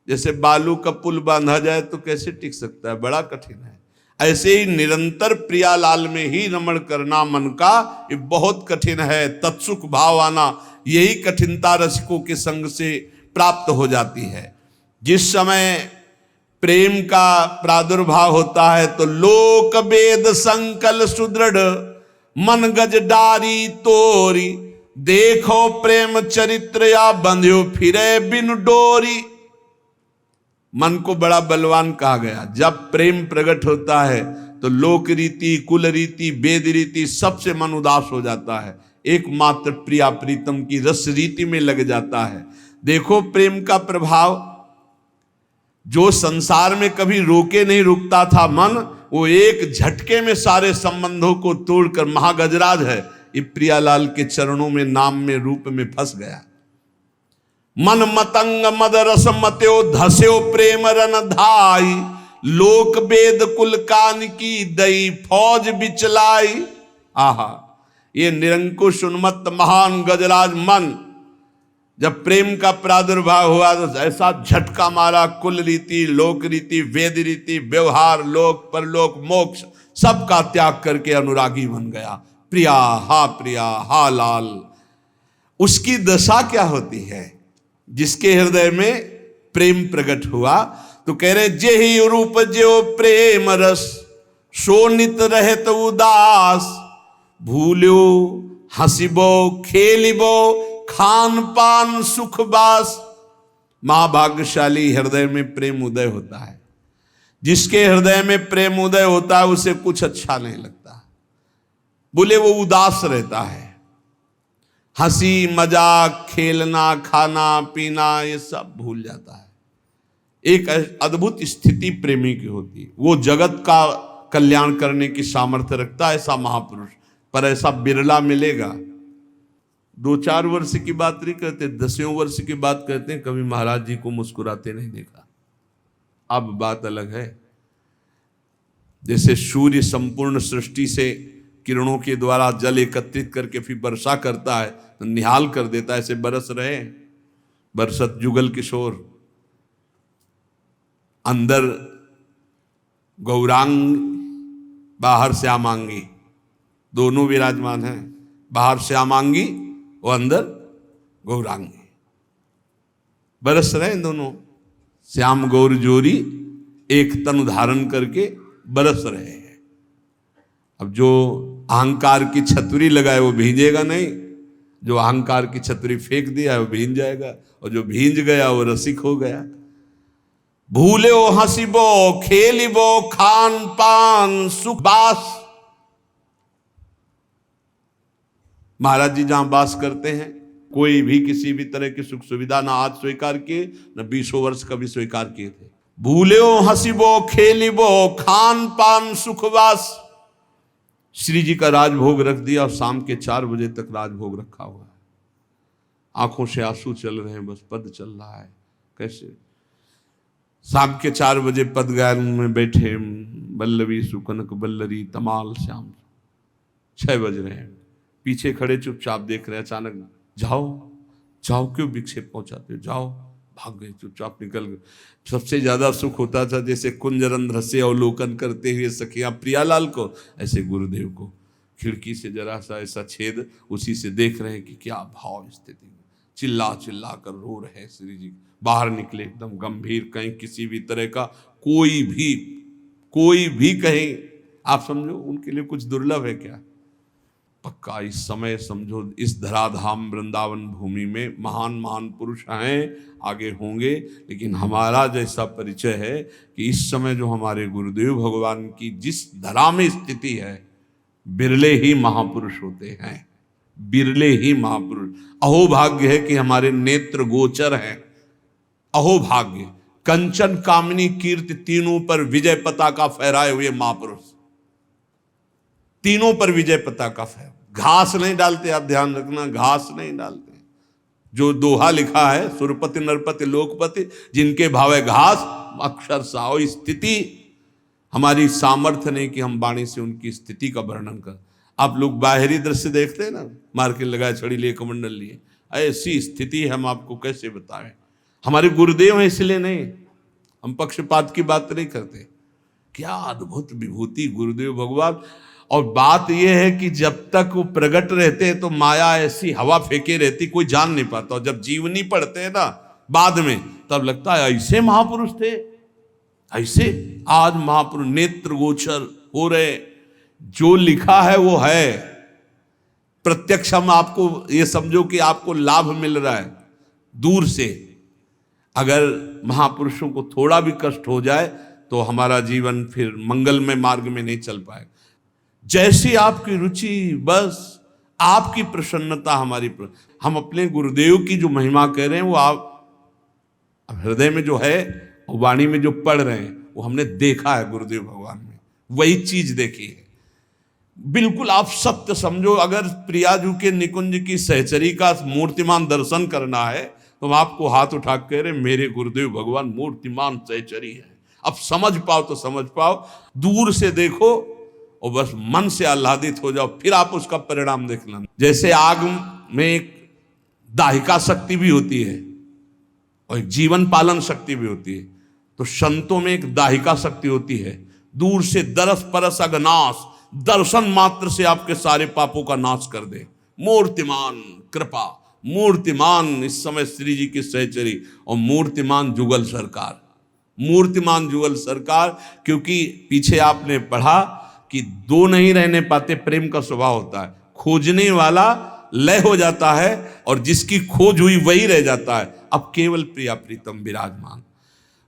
जैसे बालू का पुल बांधा जाए तो कैसे टिक सकता है, बड़ा कठिन है। ऐसे ही निरंतर प्रियालाल में ही रमण करना मन का, ये बहुत कठिन है। तत्सुख भाव आना, यही कठिनता रसिकों के संग से प्राप्त हो जाती है। जिस समय प्रेम का प्रादुर्भाव होता है तो लोक वेद संकल सुदृढ़, मन गज डारी तोरी, देखो प्रेम चरित्र या बंध्यो फिरे बिन डोरी। मन को बड़ा बलवान कहा गया। जब प्रेम प्रकट होता है तो लोक रीति, कुल रीति, वेद रीति, सबसे मन उदास हो जाता है। एकमात्र प्रिया प्रीतम की रस रीति में लग जाता है। देखो प्रेम का प्रभाव, जो संसार में कभी रोके नहीं रुकता था मन, वो एक झटके में सारे संबंधों को तोड़कर, महागजराज है ये, प्रियालाल के चरणों में, नाम में, रूप में फंस गया। मन मतंग मद रस मत्यो, धस्यो प्रेम रन धाई, लोक वेद कुल कान की दई, फौज बिचलाई। आहा, ये निरंकुश उन्मत्त महान गजराज मन, जब प्रेम का प्रादुर्भाव हुआ तो ऐसा झटका मारा, कुल रीति, लोक रीति, वेद रीति, व्यवहार, लोक परलोक, मोक्ष, सबका त्याग करके अनुरागी बन गया। प्रिया हा लाल। उसकी दशा क्या होती है? जिसके हृदय में प्रेम प्रकट हुआ तो कह रहे, जेहि रूप जो प्रेम रस, सो नित रहत उदास, भूल्यो हंसिबो खेलिबो, खान पान सुख बास। महाभाग्यशाली हृदय में प्रेम उदय होता है। जिसके हृदय में प्रेम उदय होता है उसे कुछ अच्छा नहीं लगता, बोले वो उदास रहता है। हंसी मजाक, खेलना, खाना पीना, ये सब भूल जाता है। एक अद्भुत स्थिति प्रेमी की होती है। वो जगत का कल्याण करने की सामर्थ्य रखता है ऐसा महापुरुष, पर ऐसा बिरला मिलेगा। 2-4 वर्ष की बात नहीं कहते, 10वें वर्ष की बात कहते हैं। कभी महाराज जी को मुस्कुराते नहीं देखा। अब बात अलग है। जैसे सूर्य संपूर्ण सृष्टि से किरणों के द्वारा जल एकत्रित करके फिर वर्षा करता है, तो निहाल कर देता है, ऐसे बरस रहे। बरसत जुगल किशोर, अंदर गौरांग, बाहर श्यामांगी, दोनों विराजमान हैं। बाहर श्यामांगी, वो अंदर गौरांगी, बरस रहे दोनों। श्याम गौर जोरी एक तन धारण करके बरस रहे हैं। अब जो अहंकार की छतरी लगाए वो भींजेगा नहीं, जो अहंकार की छतरी फेंक दिया है वो भींज जाएगा, और जो भींज गया वो रसिक हो गया। भूलो हंसिबो खेलिबो, खान पान सुख बास। महाराज जी जहां बास करते हैं, कोई भी किसी भी तरह की सुख सुविधा ना आज स्वीकार किए, न 20 वर्ष कभी स्वीकार किए थे। भूलो हंसिबो खेलिबो, खान पान सुखवास। श्री जी का राजभोग रख दिया और शाम के 4 बजे तक राजभोग रखा हुआ है। आंखों से आंसू चल रहे हैं, बस पद चल रहा है। कैसे? शाम के 4 बजे पद गायन में बैठे, बल्लवी सुकनक बल्लरी तमाल श्याम। 6 बज रहे हैं, पीछे खड़े चुपचाप देख रहे हैं। अचानक जाओ जाओ, क्यों विक्षेप पहुंचाते हो, जाओ। भाग गए, चुपचाप निकल गए। सबसे ज्यादा सुख होता था जैसे कुंजरंध्र से अवलोकन करते हुए सखियां प्रियालाल को, ऐसे गुरुदेव को खिड़की से जरा सा ऐसा छेद, उसी से देख रहे हैं कि क्या भाव स्थिति में। चिल्ला चिल्ला कर रो रहे हैं श्री जी। बाहर निकले एकदम गंभीर, कहीं किसी भी तरह का कोई भी कहीं, आप समझो उनके लिए कुछ दुर्लभ है क्या? पक्का इस समय समझो इस धराधाम वृंदावन भूमि में महान महान पुरुष हैं, आगे होंगे, लेकिन हमारा जैसा परिचय है कि इस समय जो हमारे गुरुदेव भगवान की जिस धरा में स्थिति है, बिरले ही महापुरुष होते हैं। बिरले ही महापुरुष। अहोभाग्य है कि हमारे नेत्र गोचर हैं। अहोभाग्य, कंचन कामिनी कीर्ति तीनों पर विजय पताका फहराए हुए महापुरुष, तीनों पर विजय पताका फहरा। घास नहीं डालते, आप ध्यान रखना, घास नहीं डालते। जो दोहा लिखा है, सुरपति नरपति लोकपति जिनके भावे घास, अक्षर साओ स्थिति। हमारी सामर्थ्य नहीं कि हम वाणी से उनकी स्थिति का वर्णन कर। आप लोग बाहरी दृश्य देखते हैं ना, मार्केट लगाए, छड़ी लिए, कमंडल लिए, ऐसी स्थिति हम आपको कैसे बताएं। हमारे गुरुदेव हैं इसलिए नहीं, हम पक्षपात की बात नहीं करते। क्या अद्भुत विभूति गुरुदेव भगवान। और बात यह है कि जब तक वो प्रकट रहते हैं तो माया ऐसी हवा फेंके रहती, कोई जान नहीं पाता। और जब जीवनी पढ़ते हैं ना बाद में, तब लगता है ऐसे महापुरुष थे, ऐसे आज महापुरुष नेत्र गोचर हो रहे। जो लिखा है वो है प्रत्यक्ष। हम आपको ये समझो कि आपको लाभ मिल रहा है दूर से। अगर महापुरुषों को थोड़ा भी कष्ट हो जाए तो हमारा जीवन फिर मंगलमय मार्ग में नहीं चल पाएगा। जैसी आपकी रुचि, बस आपकी प्रसन्नता हमारी हम अपने गुरुदेव की जो महिमा कह रहे हैं वो आप हृदय में जो है, वाणी में जो पढ़ रहे हैं, वो हमने देखा है गुरुदेव भगवान में, वही चीज देखी है। बिल्कुल आप सत्य समझो। अगर प्रियाजू के निकुंज की सहचरी का मूर्तिमान दर्शन करना है तो आपको हाथ उठा कर कह रहे मेरे गुरुदेव भगवान मूर्तिमान सहचरी है। अब समझ पाओ तो समझ पाओ, दूर से देखो और बस मन से आह्लादित हो जाओ, फिर आप उसका परिणाम देखना। जैसे आग में एक दाहिका शक्ति भी होती है और एक जीवन पालन शक्ति भी होती है, तो संतों में एक दाहिका शक्ति होती है। दूर से दरस परस अगनाश, दर्शन मात्र से आपके सारे पापों का नाश कर दे। मूर्तिमान कृपा, मूर्तिमान इस समय श्री जी की सहचरी और मूर्तिमान जुगल सरकार, मूर्तिमान जुगल सरकार। क्योंकि पीछे आपने पढ़ा कि दो नहीं रहने पाते, प्रेम का स्वभाव होता है। खोजने वाला लय हो जाता है और जिसकी खोज हुई वही रह जाता है। अब केवल प्रिया प्रीतम विराजमान।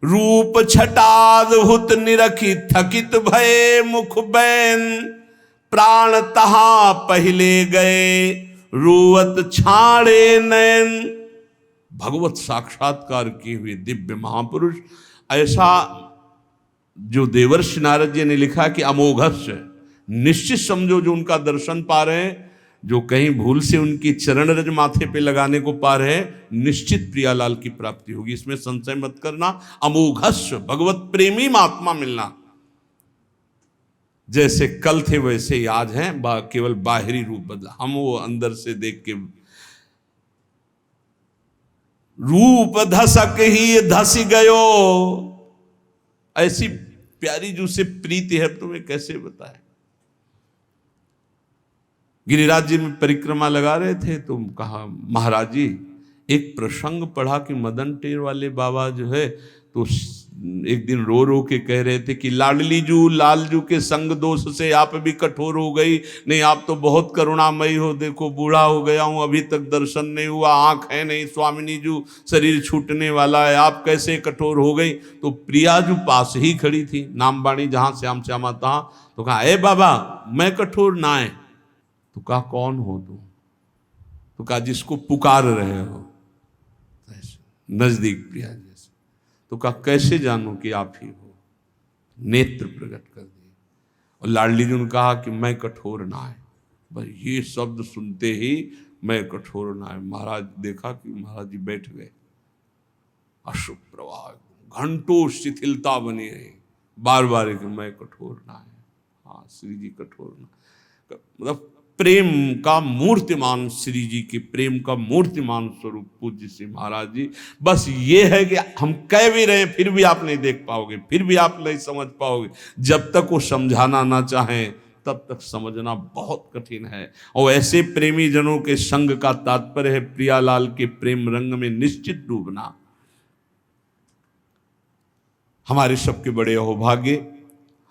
रूप छटाद्भुत निरखी थकित भये मुख बैन, प्राण तहां पहले गए रोवत छाड़े नैन। भगवत साक्षात्कार किए हुए दिव्य महापुरुष। ऐसा जो देवर्षि नारद जी ने लिखा कि अमोघस्य, निश्चित समझो जो उनका दर्शन पा रहे हैं, जो कहीं भूल से उनकी चरण रज माथे पे लगाने को पा रहे हैं, निश्चित प्रियालाल की प्राप्ति होगी, इसमें संशय मत करना। अमोघस्य, भगवत प्रेमी महात्मा मिलना। जैसे कल थे वैसे ही आज हैं, केवल बाहरी रूप बदला। हम वो अंदर से देख के रूप धसक ही धस गयो। ऐसी प्यारी जो से प्रीति है, तुम्हें कैसे बताए। गिरिराज जी में परिक्रमा लगा रहे थे तो कहा महाराज जी, एक प्रसंग पढ़ा कि मदन टेर वाले बाबा जो है तो एक दिन रो रो के कह रहे थे कि लाडली जू लालजू के संग दोष से आप भी कठोर हो गई। नहीं, आप तो बहुत करुणामयी हो, देखो बूढ़ा हो गया हूं, अभी तक दर्शन नहीं हुआ, आंख है नहीं, स्वामिनी जू शरीर छूटने वाला है, आप कैसे कठोर हो गई। तो प्रिया जू पास ही खड़ी थी, नाम बाणी जहां श्याम श्यामा तहां। तो कहा ए बाबा मैं कठोर ना है। तो कहा कौन हो तुम। तो कहा जिसको पुकार रहे हो, नजदीक प्रिया जैसे। तो कहा कैसे जानो कि आप ही हो। नेत्र प्रकट कर दिए। और लाडली जी ने कहा कि मैं कठोर ना है। बस ये शब्द सुनते ही मैं कठोर ना है, महाराज देखा कि महाराज जी बैठ गए। अशुभ प्रवाह, घंटों शिथिलता बनी रही, बार बार कि मैं कठोर ना है। हाँ श्री जी कठोर ना, मतलब प्रेम का मूर्तिमान, श्री जी के प्रेम का मूर्तिमान स्वरूप पूज्य श्री महाराज जी। बस ये है कि हम कह भी रहे हैं फिर भी आप नहीं देख पाओगे, फिर भी आप नहीं समझ पाओगे। जब तक वो समझाना ना चाहें तब तक समझना बहुत कठिन है। और ऐसे प्रेमी जनों के संग का तात्पर्य है प्रियालाल के प्रेम रंग में निश्चित डूबना। हमारे सबके बड़े अहोभाग्य,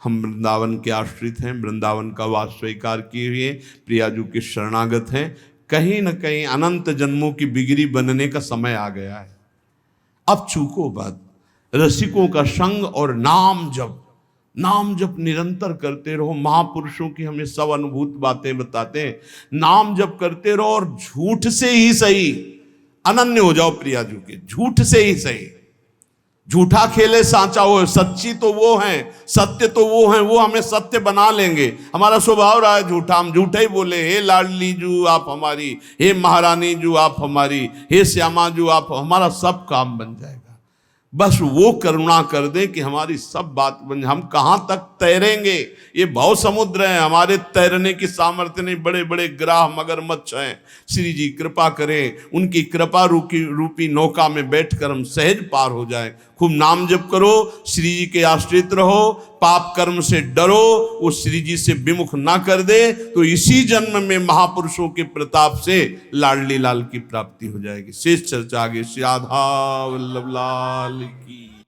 हम वृंदावन के आश्रित हैं, वृंदावन का वास स्वीकार किए हुए प्रियाजू के शरणागत हैं। कहीं न कहीं अनंत जन्मों की बिगड़ी बनने का समय आ गया है। अब चूको बात, रसिकों का संग और नाम जब नाम जप निरंतर करते रहो। महापुरुषों की हमें सब अनुभूत बातें बताते हैं। नाम जप करते रहो और झूठ से ही सही अनन्य हो जाओ प्रियाजू के, झूठ से ही सही। झूठा खेले सांचा हो, सच्ची तो वो है, सत्य तो वो है, वो हमें सत्य बना लेंगे। हमारा स्वभाव रहा है झूठा, हम झूठा ही बोले, हे लाडली जू आप हमारी, हे महारानी जू आप हमारी, हे श्यामा जू आप, हमारा सब काम बन जाएगा। बस वो करुणा कर दे कि हमारी सब बात बन। हम कहाँ तक तैरेंगे, ये भव समुद्र है, हमारे तैरने की सामर्थ्य नहीं। बड़े बड़े ग्राह मगरमच्छ हैं, श्री जी कृपा करें, उनकी कृपा रूपी नौका में बैठकर हम सहज पार हो जाएं। खूब नाम जप करो, श्री जी के आश्रित रहो, पाप कर्म से डरो, वो श्री जी से विमुख ना कर दे तो इसी जन्म में महापुरुषों के प्रताप से लाडली लाल की प्राप्ति हो जाएगी। शेष चर्चा आगे। श्री राधा वल्लभ लाल की।